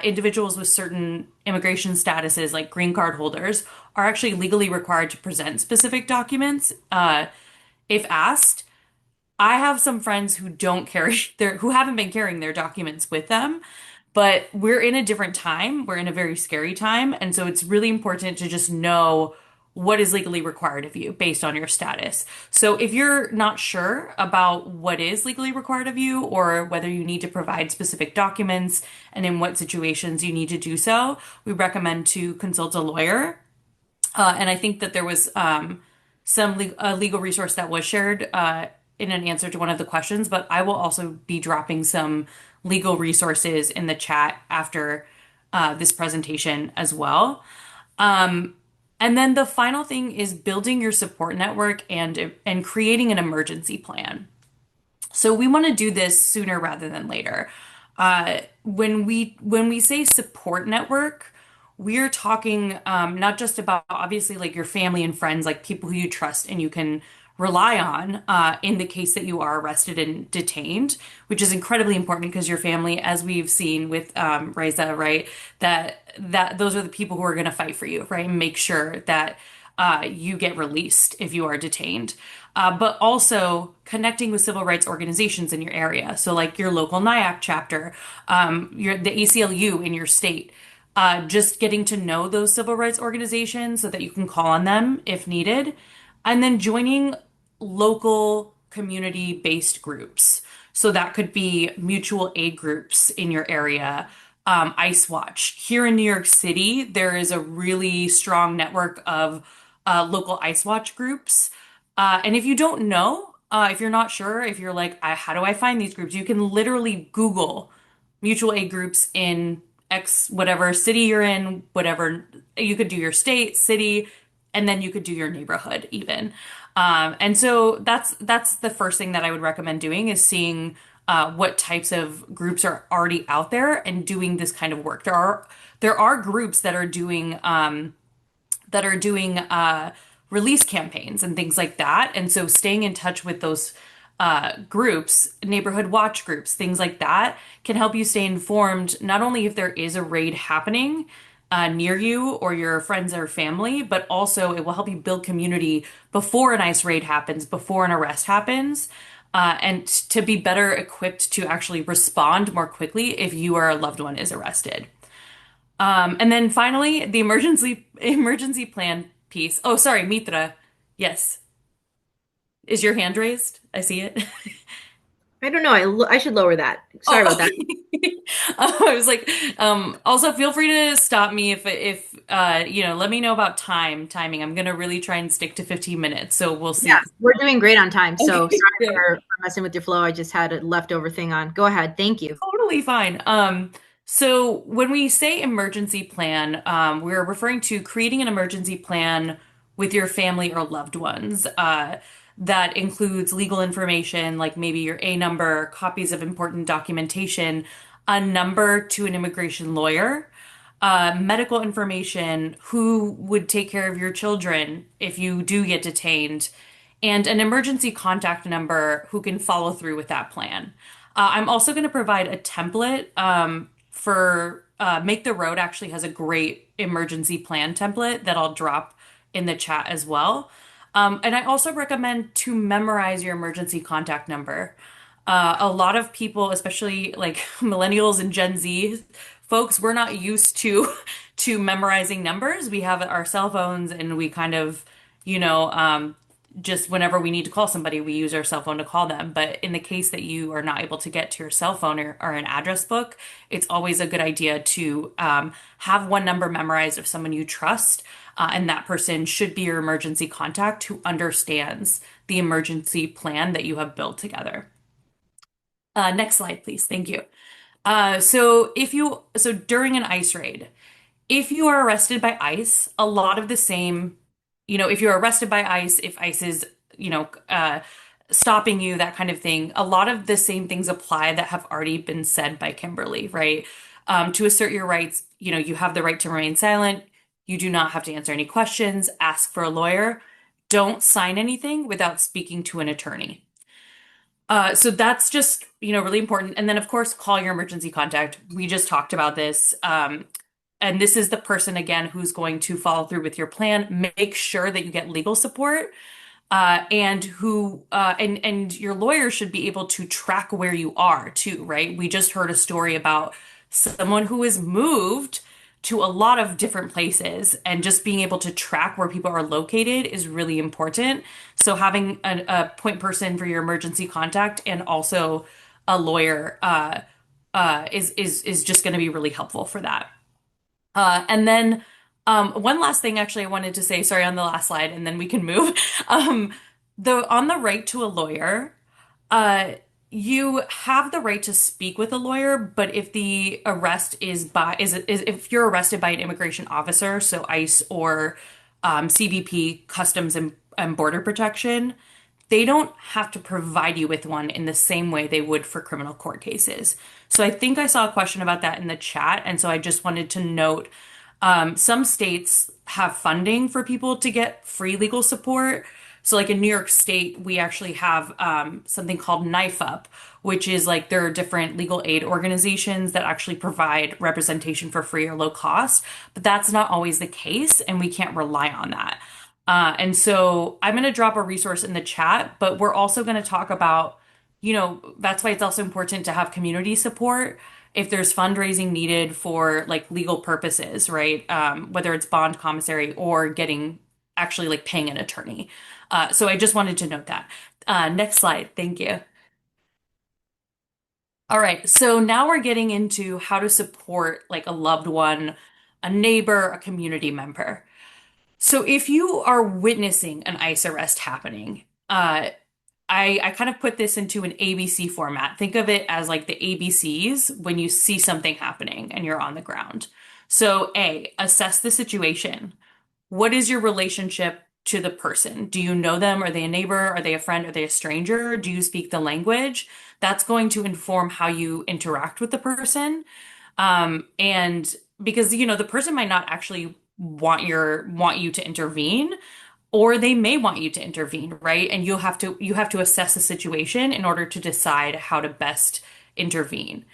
individuals with certain immigration statuses, like green card holders, are actually legally required to present specific documents if asked. I have some friends who who haven't been carrying their documents with them, but we're in a different time. We're in a very scary time. And so it's really important to just know what is legally required of you based on your status. So if you're not sure about what is legally required of you or whether you need to provide specific documents and in what situations you need to do so, we recommend to consult a lawyer. And I think that there was some legal resource that was shared in an answer to one of the questions, but I will also be dropping some legal resources in the chat after this presentation as well. And then the final thing is building your support network and creating an emergency plan. So we want to do this sooner rather than later. When we say support network, we're talking not just about obviously like your family and friends, like people who you trust and you can rely on in the case that you are arrested and detained, which is incredibly important because your family, as we've seen with Reza, right, that those are the people who are going to fight for you, right, and make sure that you get released if you are detained. But also connecting with civil rights organizations in your area. So like your local NIAC chapter, the ACLU in your state. Just getting to know those civil rights organizations so that you can call on them if needed. And then joining local community-based groups. So that could be mutual aid groups in your area, ICE Watch. Here in New York City, there is a really strong network of local ICE Watch groups. And if you don't know, if you're not sure, if you're like, how do I find these groups? You can literally Google mutual aid groups in X, whatever city you're in, whatever. You could do your state, city, and then you could do your neighborhood even. And so that's the first thing that I would recommend doing is seeing what types of groups are already out there and doing this kind of work. There are groups that are doing release campaigns and things like that. And so staying in touch with those groups, neighborhood watch groups, things like that can help you stay informed, not only if there is a raid happening near you or your friends or family, but also it will help you build community before an ICE raid happens, before an arrest happens, and to be better equipped to actually respond more quickly if you or a loved one is arrested. And then finally, the emergency plan piece. Oh, sorry, Mitra. Yes. Is your hand raised? I see it. I don't know. I should lower that. Sorry about that. I was like, also feel free to stop me if let me know about timing. I'm gonna really try and stick to 15 minutes. So we'll see. Yeah, we're doing great on time. So Okay, sorry good. for messing with your flow. I just had a leftover thing on. Go ahead. Thank you. Totally fine. So when we say emergency plan, we're referring to creating an emergency plan with your family or loved ones. That includes legal information like maybe your A number, copies of important documentation, a number to an immigration lawyer, medical information, who would take care of your children if you do get detained, and an emergency contact number who can follow through with that plan. I'm also going to provide a template for Make the Road actually has a great emergency plan template that I'll drop in the chat as well. And I also recommend to memorize your emergency contact number. A lot of people, especially like millennials and Gen Z folks, we're not used to memorizing numbers. We have our cell phones and we kind of, just whenever we need to call somebody, we use our cell phone to call them. But in the case that you are not able to get to your cell phone or an address book, it's always a good idea to have one number memorized of someone you trust. And that person should be your emergency contact who understands the emergency plan that you have built together. Next slide, please. Thank you. So during an ICE raid, if you are arrested by ICE, a lot of the same, if you're arrested by ICE, if ICE is, stopping you, that kind of thing, a lot of the same things apply that have already been said by Kimberly, right? To assert your rights, you have the right to remain silent. You do not have to answer any questions, ask for a lawyer. Don't sign anything without speaking to an attorney. So that's just, really important. And then, of course, call your emergency contact. We just talked about this. And this is the person, again, who's going to follow through with your plan. Make sure that you get legal support. And your lawyer should be able to track where you are too, right? We just heard a story about someone who is moved to a lot of different places, and just being able to track where people are located is really important. So having a point person for your emergency contact and also a lawyer is just going to be really helpful for that. And then one last thing, actually, I wanted to say, sorry, on the last slide, and then we can move. On the right to a lawyer, you have the right to speak with a lawyer, but if the arrest if you're arrested by an immigration officer, so ICE or CBP, Customs and Border Protection, they don't have to provide you with one in the same way they would for criminal court cases. So I think I saw a question about that in the chat, and so I just wanted to note some states have funding for people to get free legal support. So like in New York State, we actually have something called Knife Up, which is like there are different legal aid organizations that actually provide representation for free or low cost, but that's not always the case, and we can't rely on that. And so I'm going to drop a resource in the chat, but we're also going to talk about, that's why it's also important to have community support if there's fundraising needed for like legal purposes, right? Whether it's bond commissary or getting actually like paying an attorney. So I just wanted to note that. Next slide. Thank you. All right. So now we're getting into how to support like a loved one, a neighbor, a community member. So if you are witnessing an ICE arrest happening, I kind of put this into an ABC format. Think of it as like the ABCs when you see something happening and you're on the ground. So A, assess the situation. What is your relationship to the person? Do you know them? Are they a neighbor? Are they a friend? Are they a stranger? Do you speak the language? That's going to inform how you interact with the person. And because, the person might not actually want you to intervene, or they may want you to intervene, right? And you have to assess the situation in order to decide how to best intervene.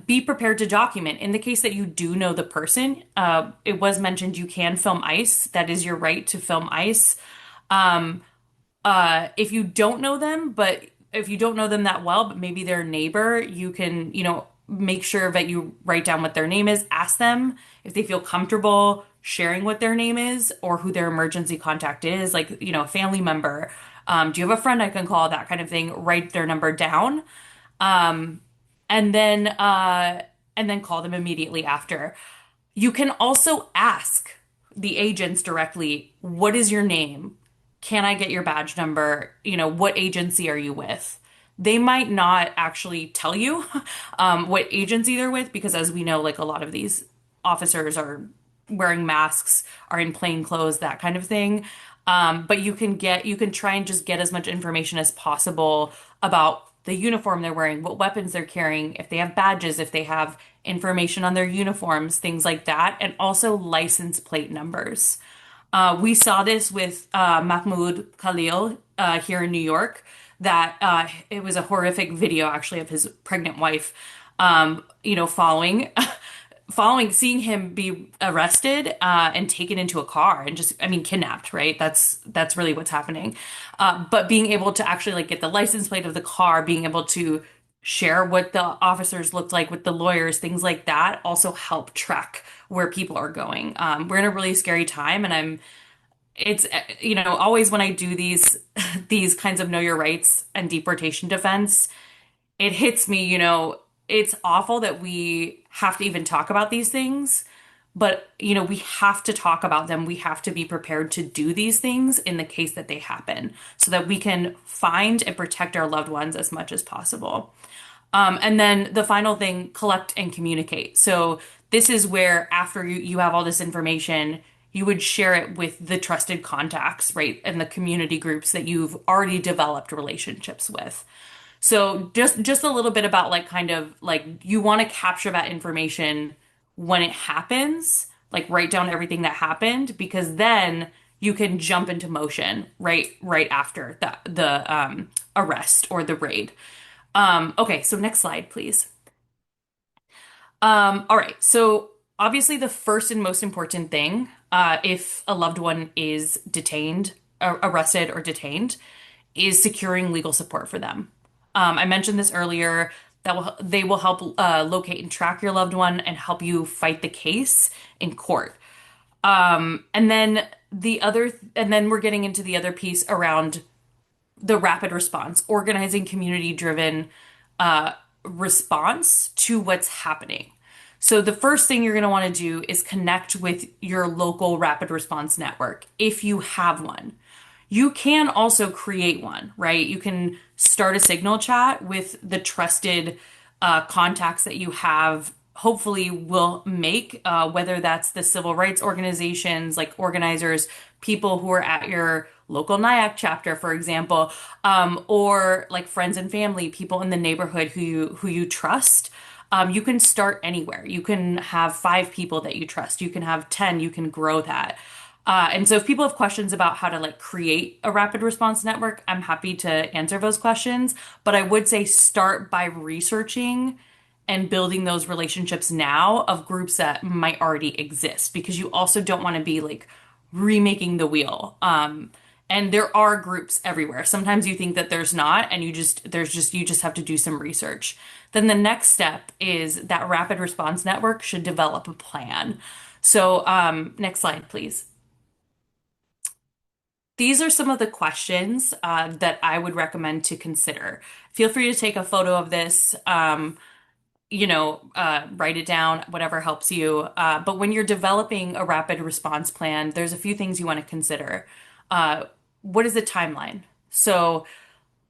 Be prepared to document. In the case that you do know the person, it was mentioned you can film ICE. That is your right to film ICE. Um, if you don't know them, but if you don't know them that well, but maybe they're a neighbor, you can, make sure that you write down what their name is, ask them if they feel comfortable sharing what their name is or who their emergency contact is, like, a family member. Do you have a friend I can call? That kind of thing. Write their number down. Um, and then call them immediately after. You can also ask the agents directly, what is your name? Can I get your badge number? What agency are you with? They might not actually tell you what agency they're with because as we know, like a lot of these officers are wearing masks, are in plain clothes, that kind of thing. But you can try and just get as much information as possible about the uniform they're wearing, what weapons they're carrying, if they have badges, if they have information on their uniforms, things like that, and also license plate numbers. We saw this with Mahmoud Khalil here in New York, that it was a horrific video actually of his pregnant wife, following seeing him be arrested and taken into a car and just, I mean, kidnapped, right? That's really what's happening. But being able to actually like get the license plate of the car, being able to share what the officers looked like with the lawyers, things like that, also help track where people are going. We're in a really scary time, and it's always when I do these these kinds of know your rights and deportation defense, it hits me, it's awful that we have to even talk about these things, but we have to talk about them. We have to be prepared to do these things in the case that they happen so that we can find and protect our loved ones as much as possible. And then the final thing, collect and communicate. So this is where after you have all this information, you would share it with the trusted contacts, right? And the community groups that you've already developed relationships with. So just a little bit about like kind of like you want to capture that information when it happens, like write down everything that happened because then you can jump into motion right after the arrest or the raid. Okay, so next slide, please. All right, so obviously the first and most important thing, if a loved one is detained, arrested or detained, is securing legal support for them. I mentioned this earlier that they will help locate and track your loved one and help you fight the case in court. And then we're getting into the other piece around the rapid response, organizing community-driven response to what's happening. So the first thing you're going to want to do is connect with your local rapid response network if you have one. You can also create one, right? You can start a signal chat with the trusted contacts that you have, hopefully will make, whether that's the civil rights organizations, like organizers, people who are at your local NIAC chapter, for example, or like friends and family, people in the neighborhood who you trust. You can start anywhere. You can have 5 people that you trust. You can have 10. You can grow that. And so if people have questions about how to like create a rapid response network, I'm happy to answer those questions. But I would say start by researching and building those relationships now of groups that might already exist, because you also don't want to be like remaking the wheel. And there are groups everywhere. Sometimes you think that there's not, and you just have to do some research. Then the next step is that rapid response network should develop a plan. So, next slide, please. These are some of the questions that I would recommend to consider. Feel free to take a photo of this, write it down, whatever helps you. But when you're developing a rapid response plan, there's a few things you want to consider. What is the timeline? So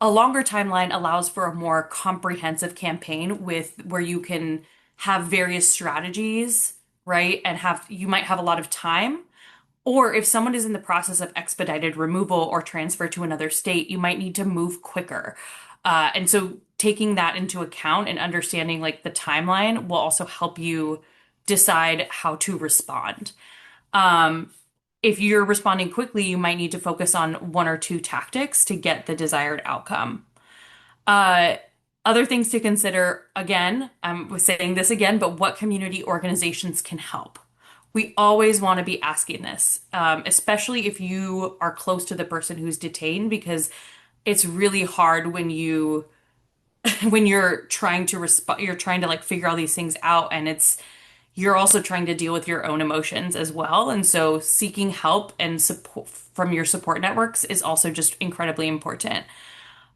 a longer timeline allows for a more comprehensive campaign with where you can have various strategies, right? And you might have a lot of time. Or if someone is in the process of expedited removal or transfer to another state, you might need to move quicker. And so taking that into account and understanding like the timeline will also help you decide how to respond. If you're responding quickly, you might need to focus on one or two tactics to get the desired outcome. Uh, Other things to consider, again, I'm saying this again, but what community organizations can help? We always want to be asking this, especially if you are close to the person who's detained, because it's really hard when when you're trying to respond, you're trying to like figure all these things out, and you're also trying to deal with your own emotions as well. And so seeking help and support from your support networks is also just incredibly important.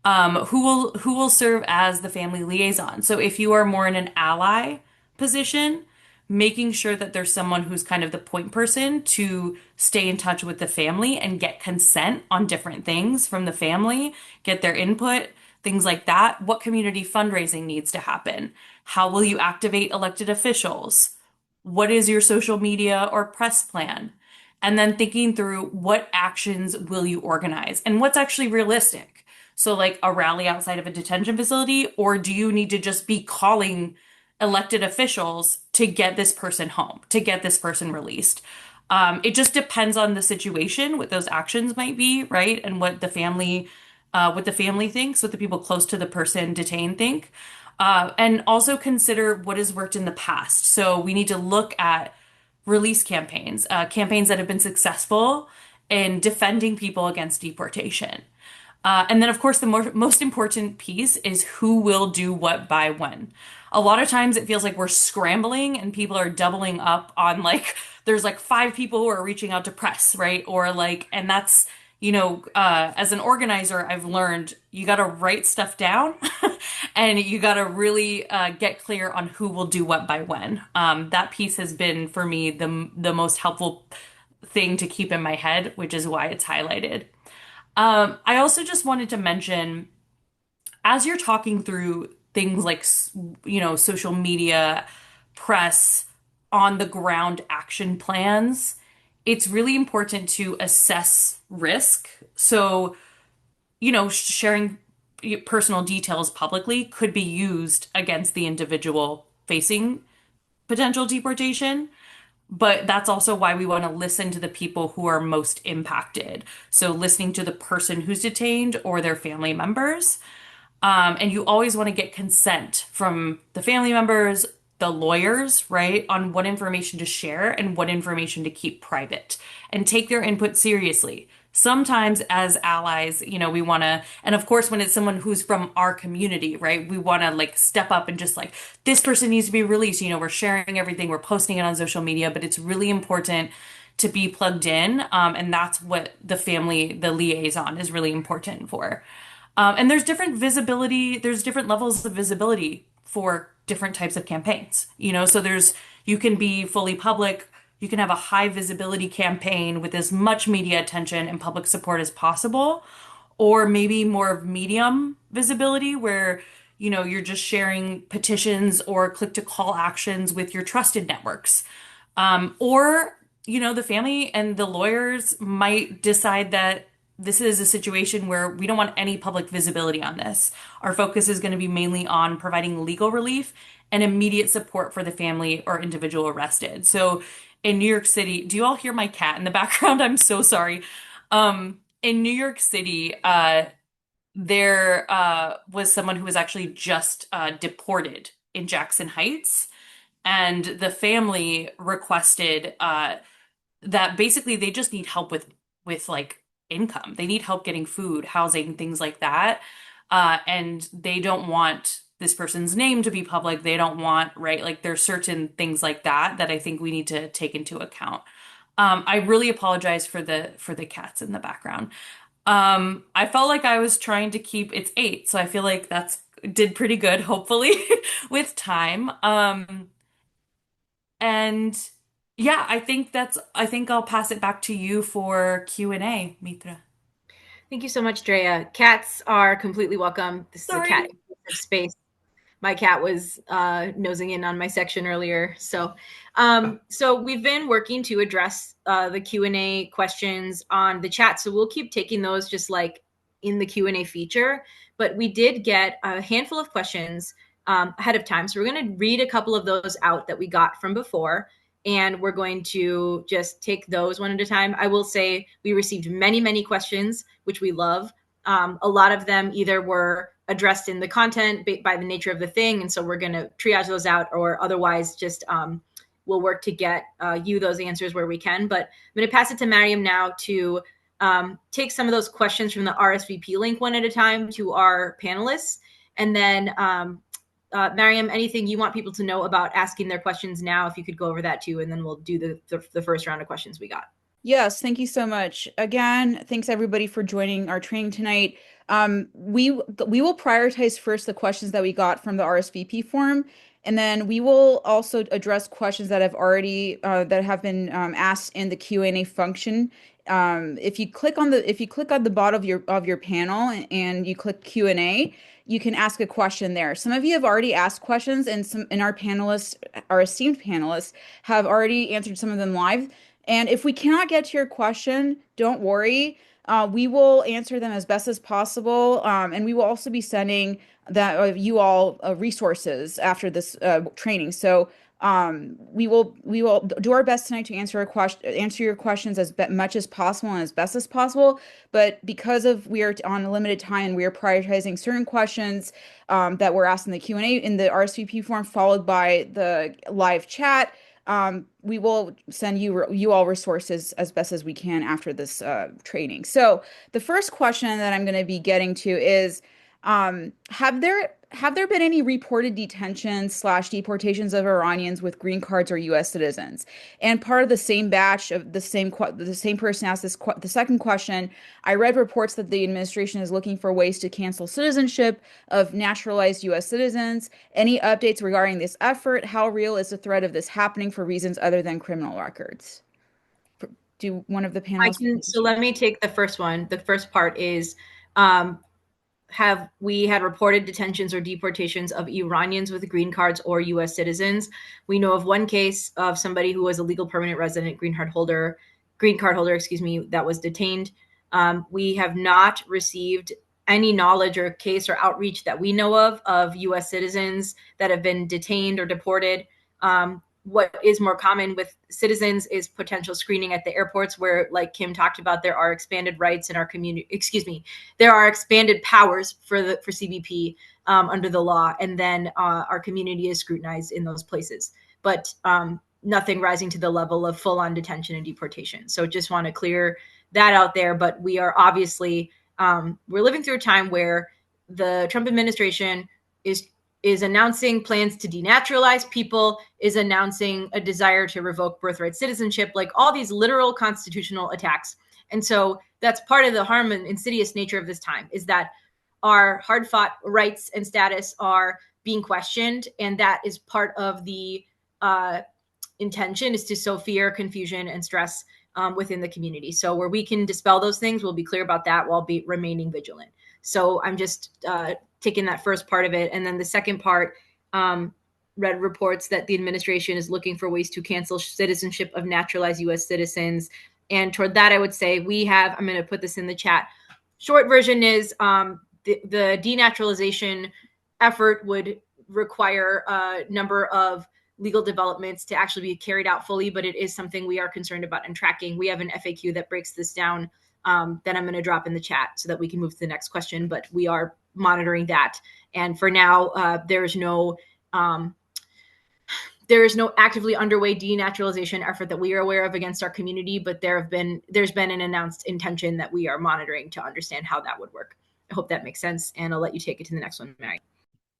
Who will serve as the family liaison? So if you are more in an ally position, making sure that there's someone who's kind of the point person to stay in touch with the family and get consent on different things from the family, get their input, things like that. What community fundraising needs to happen? How will you activate elected officials? What is your social media or press plan? And then thinking through what actions will you organize and what's actually realistic. So, like a rally outside of a detention facility, or do you need to just be calling elected officials to get this person home, to get this person released? It just depends on the situation, what those actions might be, right? And what the family thinks, what the people close to the person detained think. And also consider what has worked in the past. So we need to look at release campaigns, campaigns that have been successful in defending people against deportation. And then, of course, the most important piece is who will do what by when. A lot of times it feels like we're scrambling and people are doubling up on like, there's like five people who are reaching out to press, right? Or like, and that's, as an organizer, I've learned you got to write stuff down and you got to really get clear on who will do what by when. That piece has been for me the most helpful thing to keep in my head, which is why it's highlighted. I also just wanted to mention, as you're talking through things like, social media, press, on the ground action plans, it's really important to assess risk. So, sharing personal details publicly could be used against the individual facing potential deportation. But that's also why we want to listen to the people who are most impacted. So listening to the person who's detained or their family members. And you always want to get consent from the family members, the lawyers, right, on what information to share and what information to keep private, and take their input seriously. Sometimes as allies, we want to, and of course, when it's someone who's from our community, right, we want to like step up and just like, this person needs to be released. We're sharing everything, we're posting it on social media, but it's really important to be plugged in. And that's what the liaison is really important for. And there's different levels of visibility for different types of campaigns, so you can be fully public. You can have a high visibility campaign with as much media attention and public support as possible, or maybe more of medium visibility where, you're just sharing petitions or click to call actions with your trusted networks. Or, the family and the lawyers might decide that this is a situation where we don't want any public visibility on this. Our focus is going to be mainly on providing legal relief and immediate support for the family or individual arrested. So in New York City, do you all hear my cat in the background? I'm so sorry. In New York City, there was someone who was actually just deported in Jackson Heights, and the family requested that basically they just need help with like income. They need help getting food, housing, things like that. And they don't want this person's name to be public. They don't want, right? Like there's certain things like that that I think we need to take into account. I really apologize for the cats in the background. I felt like I was trying to keep it's 8, so I feel like that's did pretty good, hopefully, with time. And yeah, I think I'll pass it back to you for Q&A, Mitra. Thank you so much, Drea. Cats are completely welcome. This is a Sorry. cat space. My cat was nosing in on my section earlier. So we've been working to address the Q&A questions on the chat. So we'll keep taking those just like in the Q&A feature. But we did get a handful of questions ahead of time. So we're going to read a couple of those out that we got from before. And we're going to just take those one at a time. I will say we received many, many questions, which we love. A lot of them either were addressed in the content by the nature of the thing. And so we're going to triage those out, or otherwise just we'll work to get you those answers where we can. But I'm going to pass it to Mariam now to take some of those questions from the RSVP link one at a time to our panelists. And then Mariam, anything you want people to know about asking their questions now, if you could go over that too, and then we'll do the first round of questions we got. Yes, thank you so much. Again, thanks everybody for joining our training tonight. We will prioritize first the questions that we got from the RSVP form, and then we will also address questions that have been asked in the Q&A function. If you click on the bottom of your panel and you click Q&A, you can ask a question there. Some of you have already asked questions, and our esteemed panelists, have already answered some of them live. And if we cannot get to your question, don't worry. We will answer them as best as possible. And we will also be sending you all resources after this training. So we will do our best tonight to answer your questions as much as possible and as best as possible. But because we are on a limited time, we are prioritizing certain questions that were asked in the Q&A in the RSVP form, followed by the live chat. We will send you all resources as best as we can after this training. So the first question that I'm going to be getting to is, have there been any reported detentions / deportations of Iranians with green cards or U.S. citizens? And part of the same batch of the same person asked the second question. I read reports that the administration is looking for ways to cancel citizenship of naturalized U.S. citizens. Any updates regarding this effort? How real is the threat of this happening for reasons other than criminal records? Do one of the panelists? So let me take the first one. The first part is, have we had reported detentions or deportations of Iranians with green cards or U.S. citizens? We know of one case of somebody who was a legal permanent resident green card holder, that was detained. We have not received any knowledge or case or outreach that we know of U.S. citizens that have been detained or deported. What is more common with citizens is potential screening at the airports, where, like Kim talked about, there are expanded rights in our community. There are expanded powers for CBP under the law, and then our community is scrutinized in those places. But nothing rising to the level of full-on detention and deportation. So just want to clear that out there. But we are obviously we're living through a time where the Trump administration is announcing plans to denaturalize people, is announcing a desire to revoke birthright citizenship, like all these literal constitutional attacks. And so that's part of the harm and insidious nature of this time, is that our hard-fought rights and status are being questioned. And that is part of the intention, is to sow fear, confusion, and stress within the community. So where we can dispel those things, we'll be clear about that while remaining vigilant. So I'm just taking that first part of it. And then the second part, read reports that the administration is looking for ways to cancel citizenship of naturalized U.S. citizens. And toward that, I would say I'm going to put this in the chat. Short version is the denaturalization effort would require a number of legal developments to actually be carried out fully, but it is something we are concerned about and tracking. We have an FAQ that breaks this down that I'm going to drop in the chat so that we can move to the next question, but we are monitoring that. And for now, there is no actively underway denaturalization effort that we are aware of against our community, but there's been an announced intention that we are monitoring to understand how that would work. I hope that makes sense, and I'll let you take it to the next one, Mary.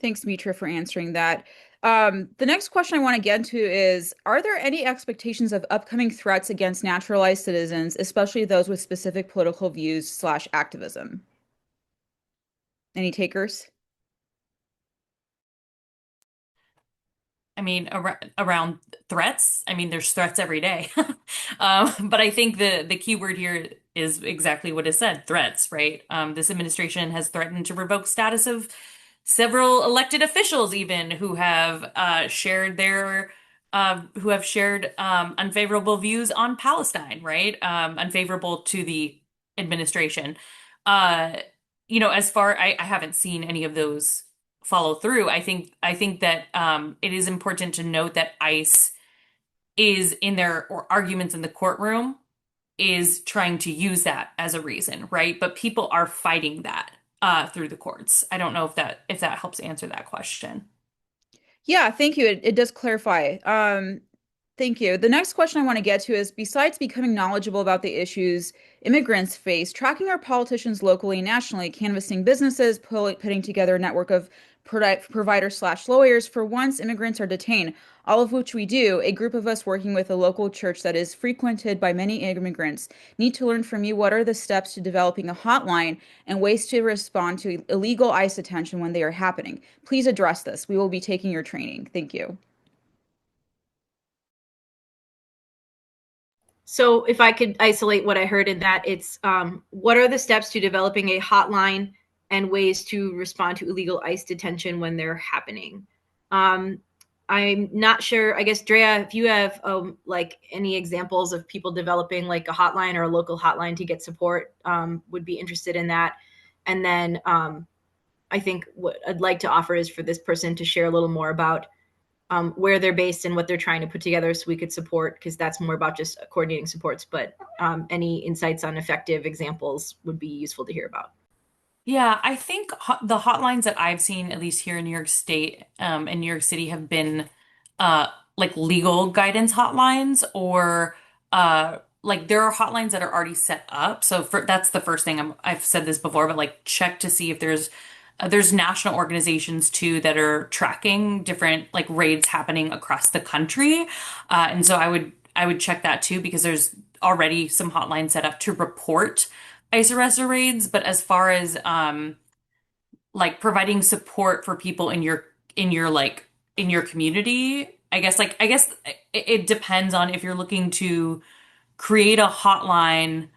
Thanks, Mitra, for answering that. The next question I want to get into is, are there any expectations of upcoming threats against naturalized citizens, especially those with specific political views / activism? Any takers? I mean, around threats, I mean, there's threats every day. But I think the key word here is exactly what is said, threats, right? This administration has threatened to revoke status of several elected officials even who have shared unfavorable views on Palestine, right? Unfavorable to the administration. I haven't seen any of those follow through. I think that it is important to note that ICE is in their arguments in the courtroom is trying to use that as a reason, right? But people are fighting that through the courts. I don't know if that helps answer that question. Yeah, thank you. It does clarify. Thank you. The next question I want to get to is, besides becoming knowledgeable about the issues immigrants face, tracking our politicians locally and nationally, canvassing businesses, putting together a network of providers / lawyers for once immigrants are detained, all of which we do, a group of us working with a local church that is frequented by many immigrants, need to learn from you what are the steps to developing a hotline and ways to respond to illegal ICE detention when they are happening. Please address this. We will be taking your training. Thank you. So if I could isolate what I heard in that, it's what are the steps to developing a hotline and ways to respond to illegal ICE detention when they're happening? I'm not sure. I guess, Drea, if you have like any examples of people developing like a hotline or a local hotline to get support, would be interested in that. And then I think what I'd like to offer is for this person to share a little more about where they're based and what they're trying to put together so we could support, because that's more about just coordinating supports. But any insights on effective examples would be useful to hear about. Yeah, I think the hotlines that I've seen, at least here in New York State, and New York City, have been like legal guidance hotlines, or like there are hotlines that are already set up. So that's the first thing. I've said this before, but like check to see if there's national organizations too that are tracking different like raids happening across the country, and so I would check that too, because there's already some hotlines set up to report ICE arrests or raids. But as far as like providing support for people in your community, I guess it depends on if you're looking to create a hotline.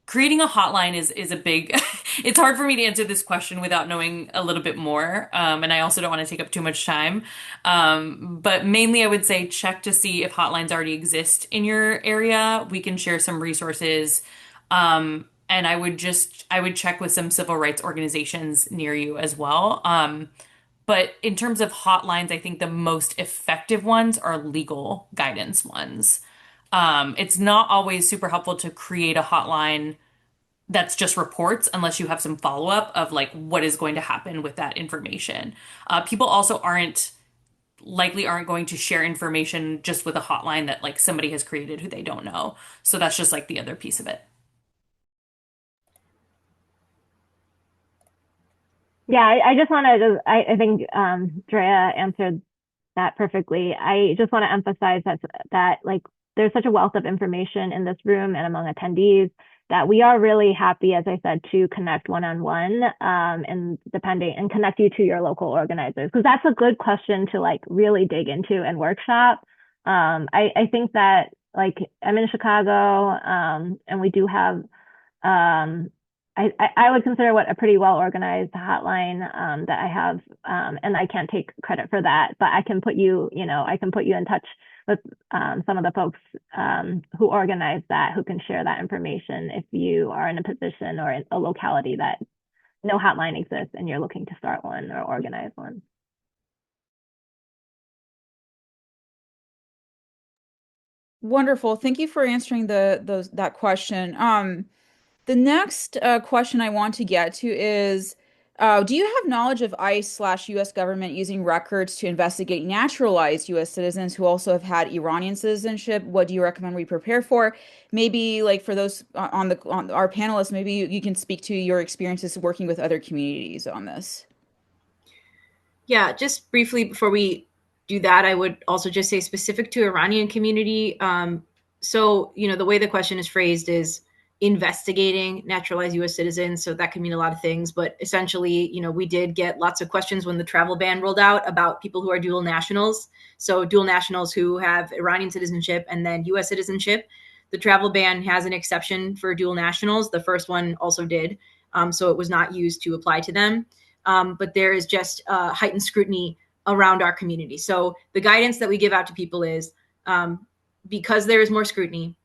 Creating a hotline is a big it's hard for me to answer this question without knowing a little bit more. And I also don't want to take up too much time. But mainly I would say check to see if hotlines already exist in your area. We can share some resources. And I would check with some civil rights organizations near you as well. But in terms of hotlines, I think the most effective ones are legal guidance ones. It's not always super helpful to create a hotline that's just reports unless you have some follow-up of like what is going to happen with that information. People also aren't going to share information just with a hotline that like somebody has created who they don't know. So that's just like the other piece of it. Yeah, I just want to, I think Drea answered that perfectly. I just want to emphasize that like there's such a wealth of information in this room and among attendees that we are really happy, as I said, to connect one-on-one and connect you to your local organizers, because that's a good question to like really dig into and workshop. I think that like I'm in Chicago and we do have I would consider what a pretty well organized hotline that I have, and I can't take credit for that, but I can put you in touch with some of the folks who organize that, who can share that information if you are in a position or in a locality that no hotline exists and you're looking to start one or organize one. Wonderful. Thank you for answering that question. The next question I want to get to is, do you have knowledge of ICE/US government using records to investigate naturalized US citizens who also have had Iranian citizenship? What do you recommend we prepare for? Maybe like for those on our panelists, maybe you can speak to your experiences working with other communities on this. Yeah, just briefly before we do that, I would also just say specific to Iranian community. So, the way the question is phrased is investigating naturalized U.S. citizens. So that can mean a lot of things, but essentially, we did get lots of questions when the travel ban rolled out about people who are dual nationals. So dual nationals who have Iranian citizenship and then U.S. citizenship. The travel ban has an exception for dual nationals. The first one also did. So it was not used to apply to them. But there is just heightened scrutiny around our community. So the guidance that we give out to people is because there is more scrutiny,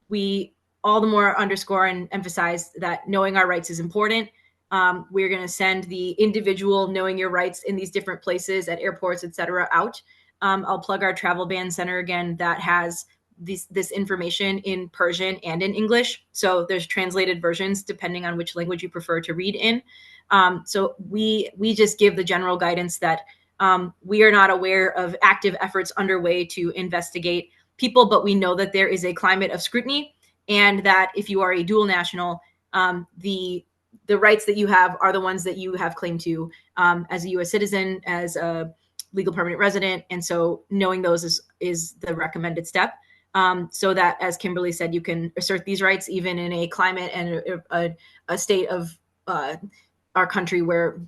we all the more underscore and emphasize that knowing our rights is important. We're going to send the individual knowing your rights in these different places at airports, et cetera, out. I'll plug our travel ban center again that has this information in Persian and in English. So there's translated versions depending on which language you prefer to read in. So we just give the general guidance that we are not aware of active efforts underway to investigate people, but we know that there is a climate of scrutiny, and that if you are a dual national, the rights that you have are the ones that you have claim to as a U.S. citizen, as a legal permanent resident, and so knowing those is the recommended step. So that, as Kimberly said, you can assert these rights even in a climate and a state of our country where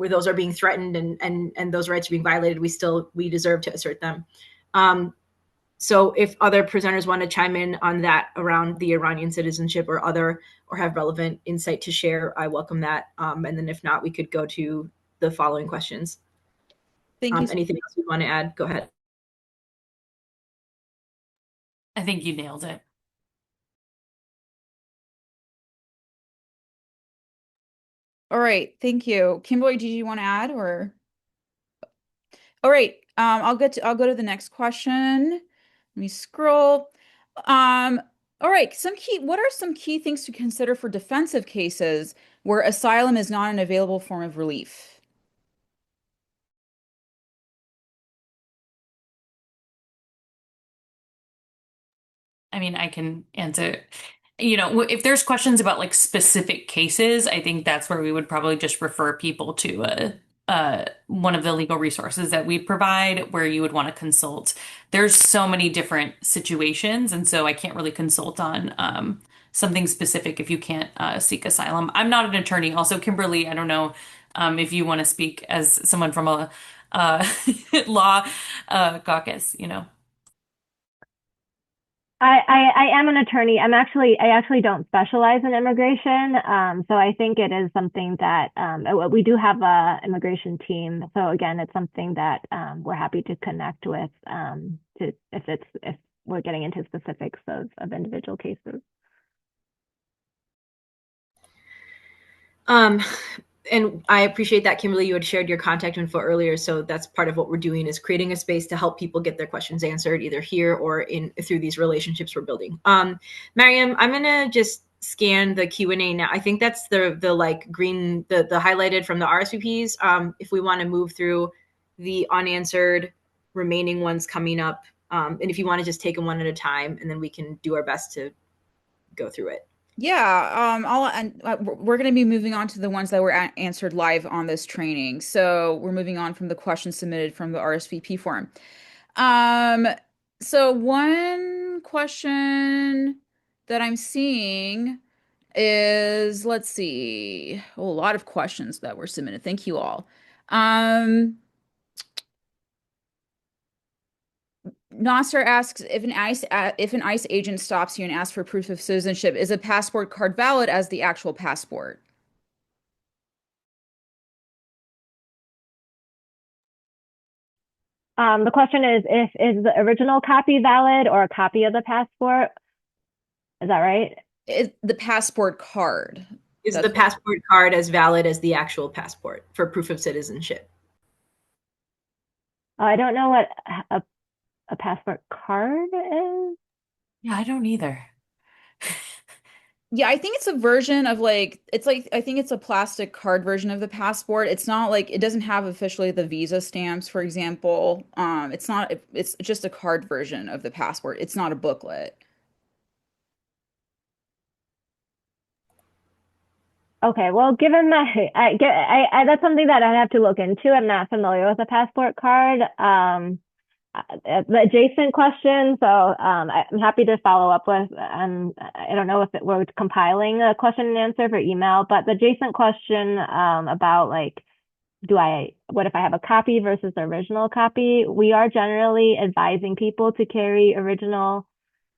those are being threatened and those rights are being violated. We deserve to assert them. So if other presenters want to chime in on that around the Iranian citizenship or have relevant insight to share, I welcome that. And then if not, we could go to the following questions. Thank you. Anything else you want to add? Go ahead. I think you nailed it. All right, thank you. Kimberly, did you want to add or? All right, I'll go to the next question. Let me scroll. All right, what are some key things to consider for defensive cases where asylum is not an available form of relief? I mean, I can answer. If there's questions about like specific cases, I think that's where we would probably just refer people to one of the legal resources that we provide where you would want to consult. There's so many different situations, and so I can't really consult on something specific if you can't seek asylum. I'm not an attorney. Also, Kimberly, I don't know if you want to speak as someone from a law caucus, I am an attorney. I actually don't specialize in immigration. So I think it is something that we do have a immigration team. So again, it's something that we're happy to connect with if we're getting into specifics of individual cases. And I appreciate that, Kimberly, you had shared your contact info earlier. So that's part of what we're doing, is creating a space to help people get their questions answered either here or through these relationships we're building. Mariam, I'm going to just scan the Q&A now. I think that's the like green, the highlighted from the RSVPs. If we want to move through the unanswered remaining ones coming up, and if you want to just take them one at a time, and then we can do our best to go through it. Yeah, we're going to be moving on to the ones that were answered live on this training. So we're moving on from the questions submitted from the RSVP form. So one question that I'm seeing is, let's see, a lot of questions that were submitted. Thank you all. Nasser asks, if an ICE agent stops you and asks for proof of citizenship, is a passport card valid as the actual passport? The question is the original copy valid or a copy of the passport? Is that right? The passport card. Is the passport card as valid as the actual passport for proof of citizenship? I don't know what a passport card is. Yeah, I don't either. Yeah, I think it's a version of like I think it's a plastic card version of the passport. It's not like it doesn't have officially the visa stamps, for example. It's not it's just a card version of the passport. It's not a booklet. Okay, well, given that that's something that I have to look into. I'm not familiar with a passport card. The adjacent question, so I'm happy to follow up with. I don't know if we're compiling a question and answer for email, but the adjacent question about like, what if I have a copy versus the original copy? We are generally advising people to carry original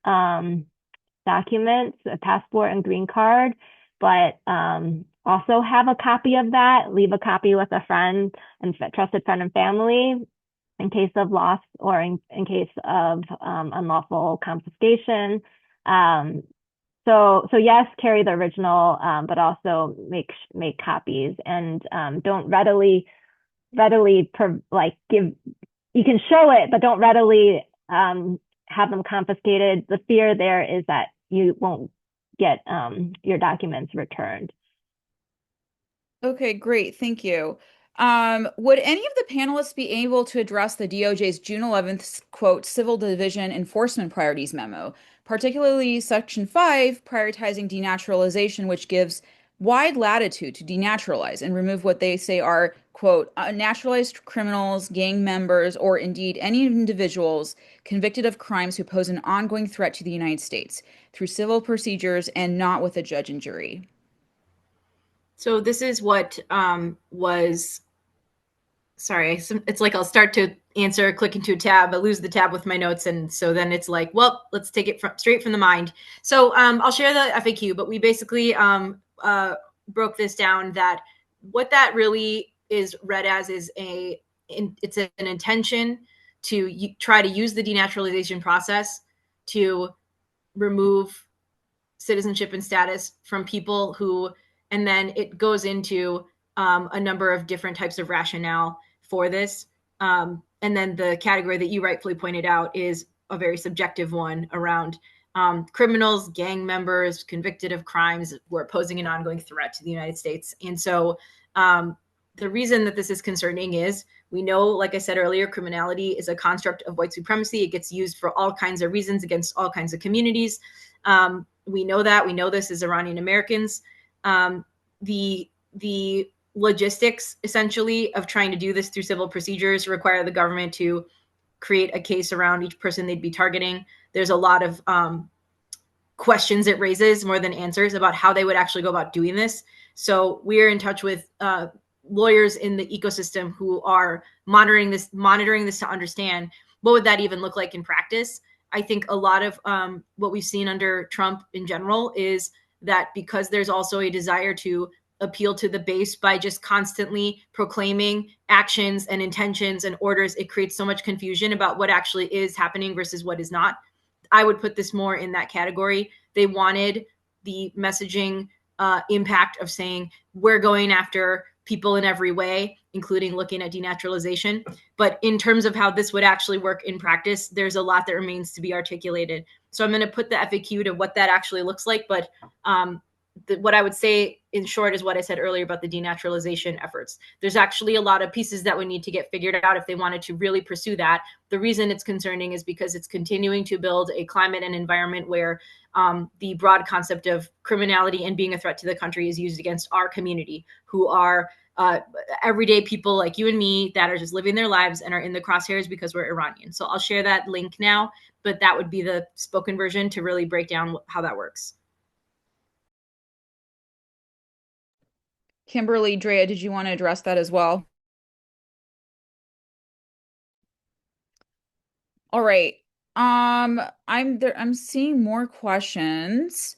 documents, a passport and green card, but also have a copy of that, leave a copy with a friend and trusted friend and family in case of loss or in case of unlawful confiscation. So yes, carry the original, but also make copies and don't readily like give. You can show it, but don't readily have them confiscated. The fear there is that you won't get your documents returned. Okay, great. Thank you. Would any of the panelists be able to address the DOJ's June 11th, quote, Civil Division Enforcement Priorities memo, particularly Section 5, prioritizing denaturalization, which gives wide latitude to denaturalize and remove what they say are, quote, naturalized criminals, gang members, or indeed any individuals convicted of crimes who pose an ongoing threat to the United States through civil procedures and not with a judge and jury? So this is what was, sorry, it's like I'll start to answer, click into a tab, I lose the tab with my notes. And so then it's like, well, let's take it straight from the mind. So I'll share the FAQ, but we basically broke this down that what that really is read as is it's an intention to try to use the denaturalization process to remove citizenship and status from people who, and then it goes into a number of different types of rationale for this. And then the category that you rightfully pointed out is a very subjective one around criminals, gang members, convicted of crimes who are posing an ongoing threat to the United States. And so the reason that this is concerning is we know, like I said earlier, criminality is a construct of white supremacy. It gets used for all kinds of reasons against all kinds of communities. We know that. We know this as Iranian Americans. The logistics, essentially, of trying to do this through civil procedures require the government to create a case around each person they'd be targeting. There's a lot of questions it raises more than answers about how they would actually go about doing this. So we're in touch with lawyers in the ecosystem who are monitoring this to understand what would that even look like in practice. I think a lot of what we've seen under Trump in general is that because there's also a desire to appeal to the base by just constantly proclaiming actions and intentions and orders, it creates so much confusion about what actually is happening versus what is not. I would put this more in that category. They wanted the messaging impact of saying, we're going after people in every way, including looking at denaturalization. But in terms of how this would actually work in practice, there's a lot that remains to be articulated. So I'm going to put the FAQ to what that actually looks like. But what I would say in short is what I said earlier about the denaturalization efforts. There's actually a lot of pieces that would need to get figured out if they wanted to really pursue that. The reason it's concerning is because it's continuing to build a climate and environment where the broad concept of criminality and being a threat to the country is used against our community, who are everyday people like you and me that are just living their lives and are in the crosshairs because we're Iranian. So I'll share that link now, but that would be the spoken version to really break down how that works. Kimberly, Drea, did you want to address that as well? All right. I'm seeing more questions.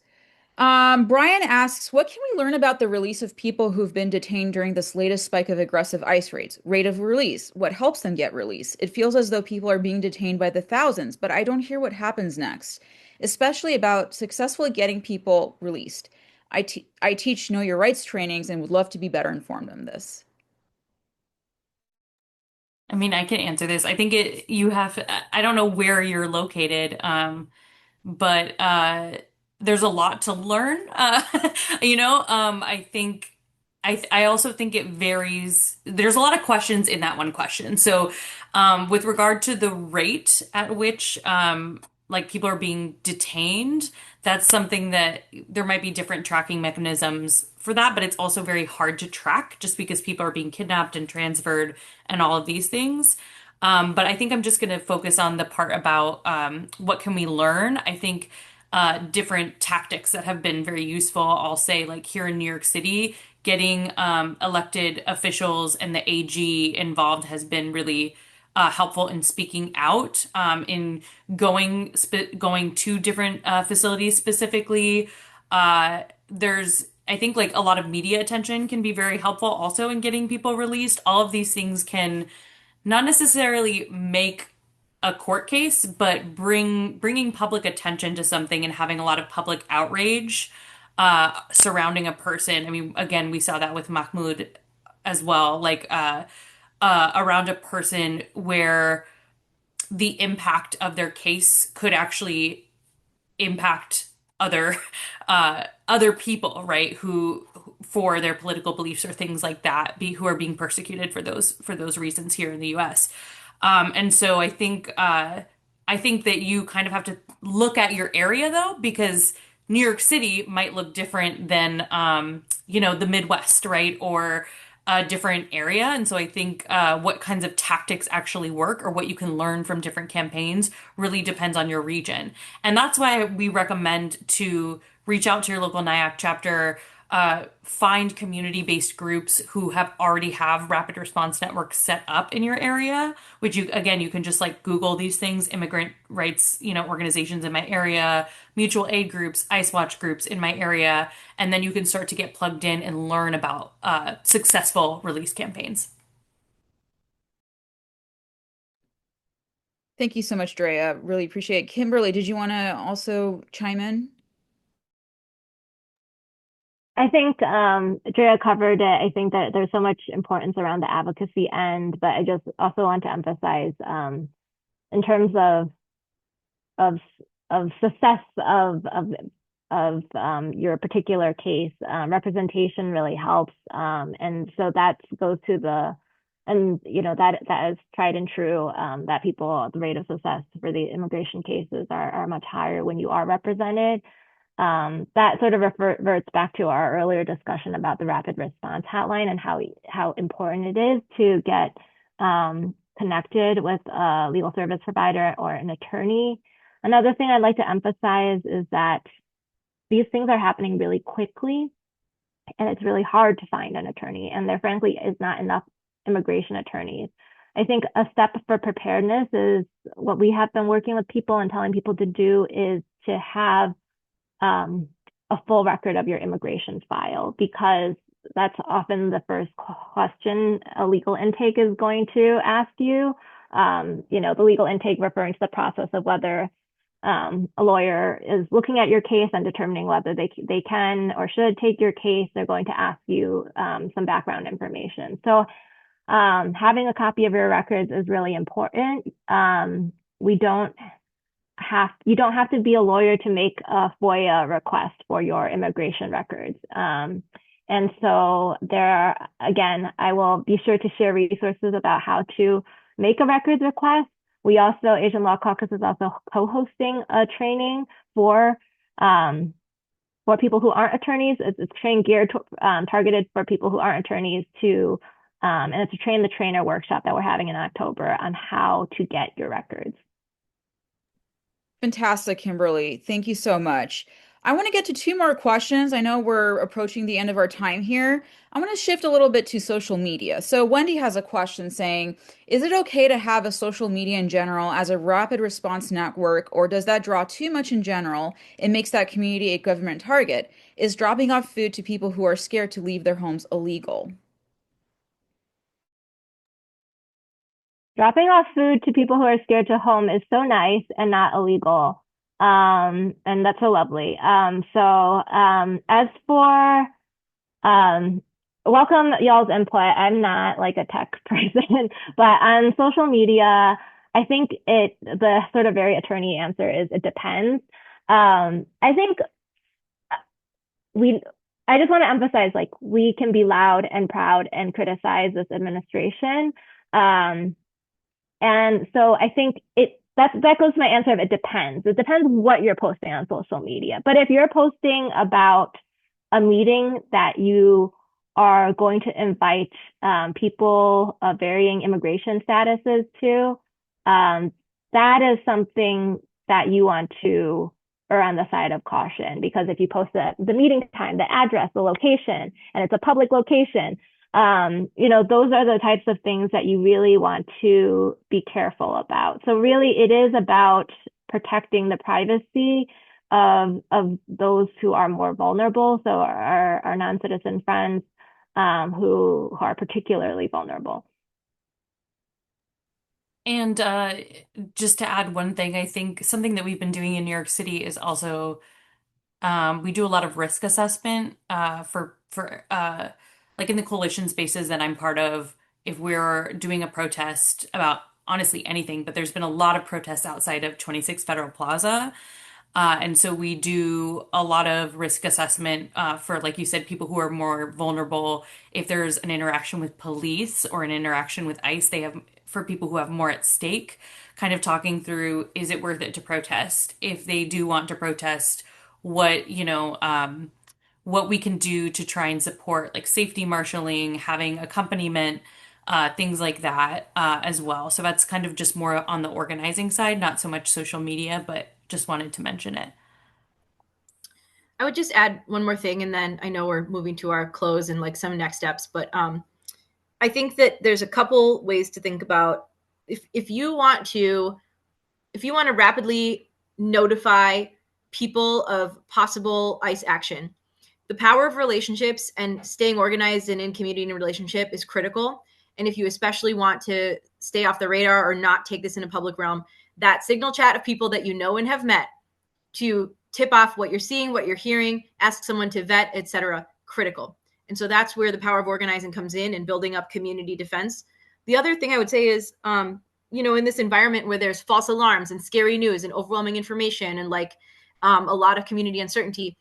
Brian asks, what can we learn about the release of people who've been detained during this latest spike of aggressive ICE raids? Rate of release, what helps them get released? It feels as though people are being detained by the thousands, but I don't hear what happens next, especially about successfully getting people released. I teach Know Your Rights trainings and would love to be better informed on this. I mean, I can answer this. I think I don't know where you're located, but there's a lot to learn. I think I also think it varies. There's a lot of questions in that one question. So, with regard to the rate at which like people are being detained, that's something that there might be different tracking mechanisms for that, but it's also very hard to track just because people are being kidnapped and transferred and all of these things. But I think I'm just going to focus on the part about what can we learn. I think different tactics that have been very useful. I'll say, like here in New York City, getting elected officials and the AG involved has been really helpful in speaking out, in going to different facilities specifically. There's I think like a lot of media attention can be very helpful also in getting people released. All of these things can not necessarily make a court case, but bringing public attention to something and having a lot of public outrage surrounding a person. I mean, again, we saw that with Mahmoud as well, like around a person where the impact of their case could actually impact other other people, right? Who for their political beliefs or things like that, who are being persecuted for those reasons here in the U.S. And so I think that you kind of have to look at your area though, because New York City might look different than the Midwest, right? Or a different area. And so I think what kinds of tactics actually work or what you can learn from different campaigns really depends on your region. And that's why we recommend to reach out to your local NIAC chapter, find community-based groups who already have rapid response networks set up in your area, which you can just like Google these things, immigrant rights, organizations in my area, mutual aid groups, ICE Watch groups in my area, and then you can start to get plugged in and learn about successful release campaigns. Thank you so much, Drea. Really appreciate it. Kimberly, did you want to also chime in? I think Drea covered it. I think that there's so much importance around the advocacy end, but I just also want to emphasize in terms of success of your particular case, representation really helps, and so that goes to that is tried and true, that the rate of success for the immigration cases are much higher when you are represented. That sort of reverts back to our earlier discussion about the rapid response hotline and how important it is to get connected with a legal service provider or an attorney. Another thing I'd like to emphasize is that these things are happening really quickly, and it's really hard to find an attorney, and there frankly is not enough immigration attorneys. I think a step for preparedness is what we have been working with people and telling people to do is to have a full record of your immigration file, because that's often the first question a legal intake is going to ask you. The legal intake referring to the process of whether a lawyer is looking at your case and determining whether they can or should take your case. They're going to ask you some background information. So having a copy of your records is really important. You don't have to be a lawyer to make a FOIA request for your immigration records. And so again, I will be sure to share resources about how to make a records request. Asian Law Caucus is also co-hosting a training for people who aren't attorneys. It's training targeted for people who aren't attorneys and it's a train the trainer workshop that we're having in October on how to get your records. Fantastic, Kimberly. Thank you so much. I want to get to two more questions. I know we're approaching the end of our time here. I want to shift a little bit to social media. So Wendy has a question saying, is it okay to have a social media in general as a rapid response network, or does that draw too much in general? It makes that community a government target. Is dropping off food to people who are scared to leave their homes illegal? Dropping off food to people who are scared to home is so nice and not illegal. And that's so lovely. As for welcome y'all's input. I'm not like a tech person, but on social media, I think the sort of very attorney answer is it depends. I think we I just want to emphasize like we can be loud and proud and criticize this administration. Um, and so I think that goes to my answer of it depends. It depends what you're posting on social media. But if you're posting about a meeting that you are going to invite people of varying immigration statuses to, that is something that you want to err on the side of caution, because if you post the meeting time, the address, the location, and it's a public location, those are the types of things that you really want to be careful about. So really, it is about protecting the privacy of those who are more vulnerable. So our non-citizen friends who are particularly vulnerable. And just to add one thing, I think something that we've been doing in New York City is also we do a lot of risk assessment for like in the coalition spaces that I'm part of. If we're doing a protest about honestly anything, but there's been a lot of protests outside of 26 Federal Plaza. And so we do a lot of risk assessment for, like you said, people who are more vulnerable. If there's an interaction with police or an interaction with ICE, they have, for people who have more at stake, kind of talking through, is it worth it to protest? If they do want to protest, what, what we can do to try and support, like safety marshaling, having accompaniment, things like that as well. So that's kind of just more on the organizing side, not so much social media, but just wanted to mention it. I would just add one more thing, and then I know we're moving to our close and like some next steps, but I think that there's a couple ways to think about if you want to rapidly notify people of possible ICE action. The power of relationships and staying organized and in community and relationship is critical. And if you especially want to stay off the radar or not take this in a public realm, that signal chat of people that you know and have met to tip off what you're seeing, what you're hearing, ask someone to vet, etc., critical. And so that's where the power of organizing comes in and building up community defense. The other thing I would say is, in this environment where there's false alarms and scary news and overwhelming information and like a lot of community uncertainty,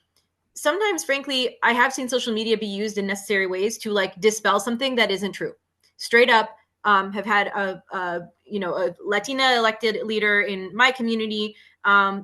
sometimes, frankly, I have seen social media be used in necessary ways to like dispel something that isn't true. Straight up, have had a Latina elected leader in my community.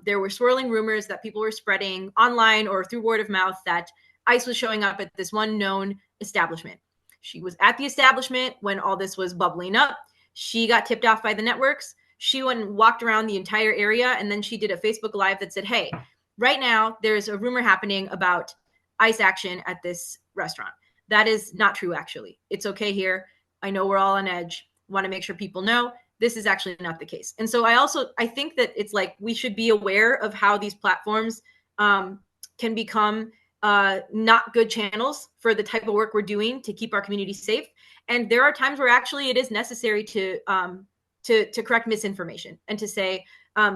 There were swirling rumors that people were spreading online or through word of mouth that ICE was showing up at this one known establishment. She was at the establishment when all this was bubbling up. She got tipped off by the networks. She went and walked around the entire area, and then she did a Facebook Live that said, hey, right now there's a rumor happening about ICE action at this restaurant. That is not true, actually. It's okay here. I know we're all on edge. Want to make sure people know this is actually not the case. And so I think that it's like we should be aware of how these platforms can become not good channels for the type of work we're doing to keep our community safe. And there are times where actually it is necessary to correct misinformation and to say,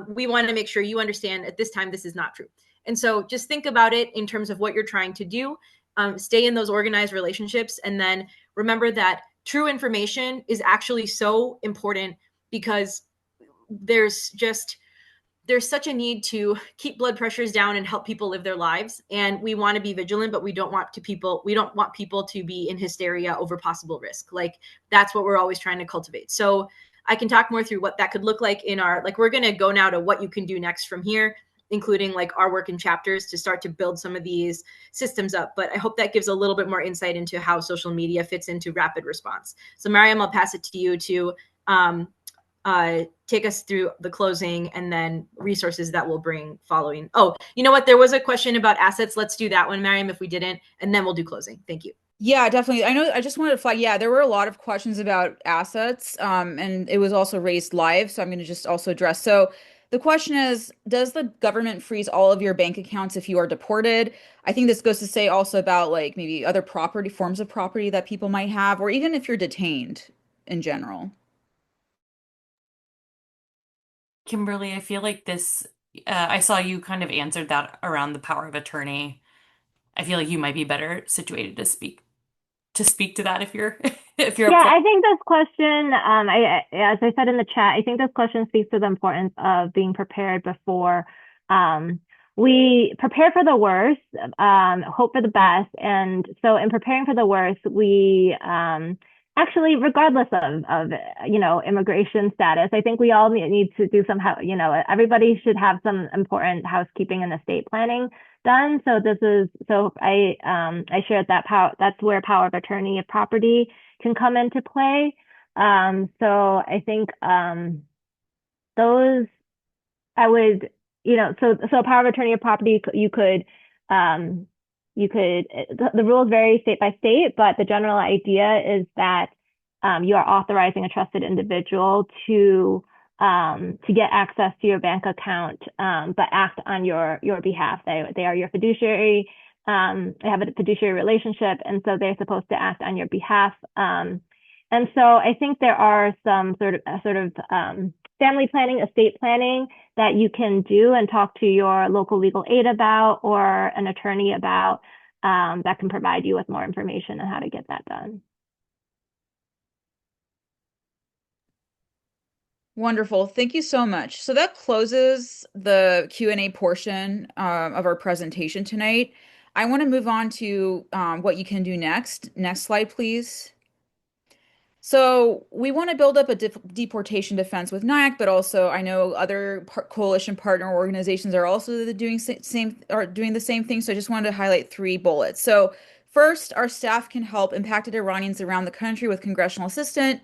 we want to make sure you understand at this time this is not true. And so just think about it in terms of what you're trying to do. Stay in those organized relationships. And then remember that true information is actually so important because there's such a need to keep blood pressures down and help people live their lives. And we want to be vigilant, but we don't want people to be in hysteria over possible risk. Like that's what we're always trying to cultivate. So I can talk more through what that could look like we're going to go now to what you can do next from here, including like our work in chapters to start to build some of these systems up. But I hope that gives a little bit more insight into how social media fits into rapid response. So Mariam, I'll pass it to you to take us through the closing and then resources that we'll bring following. Oh, you know what? There was a question about assets. Let's do that one, Mariam, if we didn't, and then we'll do closing. Thank you. Yeah, definitely. I know, I just wanted to flag, yeah, there were a lot of questions about assets, and it was also raised live, so I'm going to just also address. So the question is, does the government freeze all of your bank accounts if you are deported? I think this goes to say also about like maybe other property, forms of property that people might have, or even if you're detained in general. Kimberly, I feel like I saw you kind of answered that around the power of attorney. I feel like you might be better situated to speak. to speak to that if you're if you're Yeah, up for it. I think this question, as I said in the chat, I think this question speaks to the importance of being prepared before. Um, we prepare for the worst, hope for the best. And so in preparing for the worst, we actually, regardless of immigration status, I think we all need to do some, everybody should have some important housekeeping and estate planning done. So I shared that that's where power of attorney of property can come into play. So I think those I would, so power of attorney of property, the rules vary state by state, but the general idea is that you are authorizing a trusted individual to get access to your bank account, but act on your behalf. They are your fiduciary. They have a fiduciary relationship, and so they're supposed to act on your behalf. And so I think there are some sort of family planning, estate planning that you can do and talk to your local legal aid about or an attorney about, that can provide you with more information on how to get that done. Wonderful. Thank you so much. So that closes the Q&A portion of our presentation tonight. I want to move on to what you can do next. Next slide, please. So we want to build up a deportation defense with NIAC, but also I know other coalition partner organizations are also doing the same thing. So I just wanted to highlight 3 bullets. So first, our staff can help impacted Iranians around the country with congressional assistance,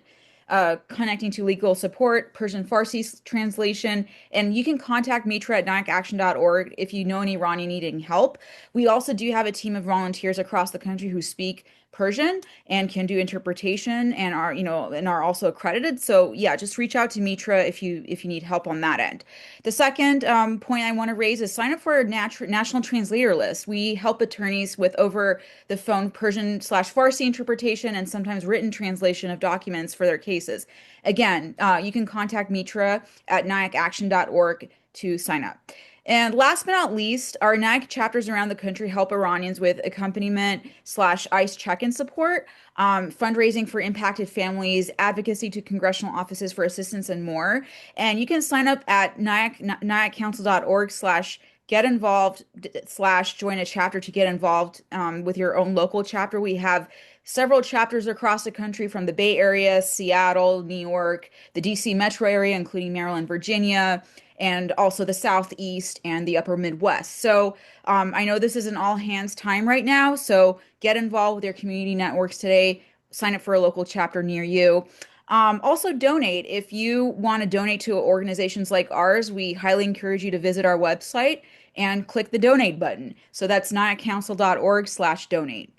connecting to legal support, Persian Farsi translation, and you can contact Mitra at niacaction.org if you know an Iranian needing help. We also do have a team of volunteers across the country who speak Persian and can do interpretation and are also accredited. So yeah, just reach out to Mitra if you need help on that end. The second point I want to raise is sign up for our national translator list. We help attorneys with over the phone Persian/Farsi interpretation and sometimes written translation of documents for their cases. Again, you can contact Mitra at niacaction.org to sign up. And last but not least, our NIAC chapters around the country help Iranians with accompaniment/ICE check-in support, fundraising for impacted families, advocacy to congressional offices for assistance, and more. And you can sign up at niaccouncil.org/get involved/join a chapter to get involved with your own local chapter. We have several chapters across the country from the Bay Area, Seattle, New York, the DC metro area, including Maryland, Virginia, and also the Southeast and the Upper Midwest. So I know this is an all hands time right now, so get involved with your community networks today. Sign up for a local chapter near you. Also donate. If you want to donate to organizations like ours, we highly encourage you to visit our website and click the donate button. So that's niaccouncil.org/donate.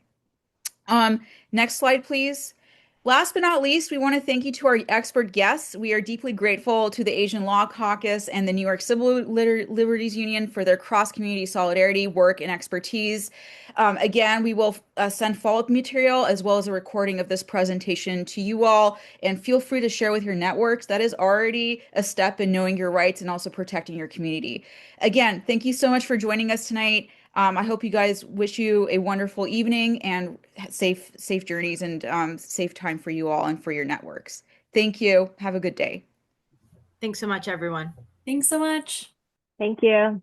Next slide, please. Last but not least, we want to thank you to our expert guests. We are deeply grateful to the Asian Law Caucus and the New York Civil Liberties Union for their cross-community solidarity, work, and expertise. Again, we will send follow-up material as well as a recording of this presentation to you all, and feel free to share with your networks. That is already a step in knowing your rights and also protecting your community. Again, thank you so much for joining us tonight. I hope you guys wish you a wonderful evening and safe journeys and safe time for you all and for your networks. Thank you. Have a good day. Thanks so much, everyone. Thanks so much. Thank you.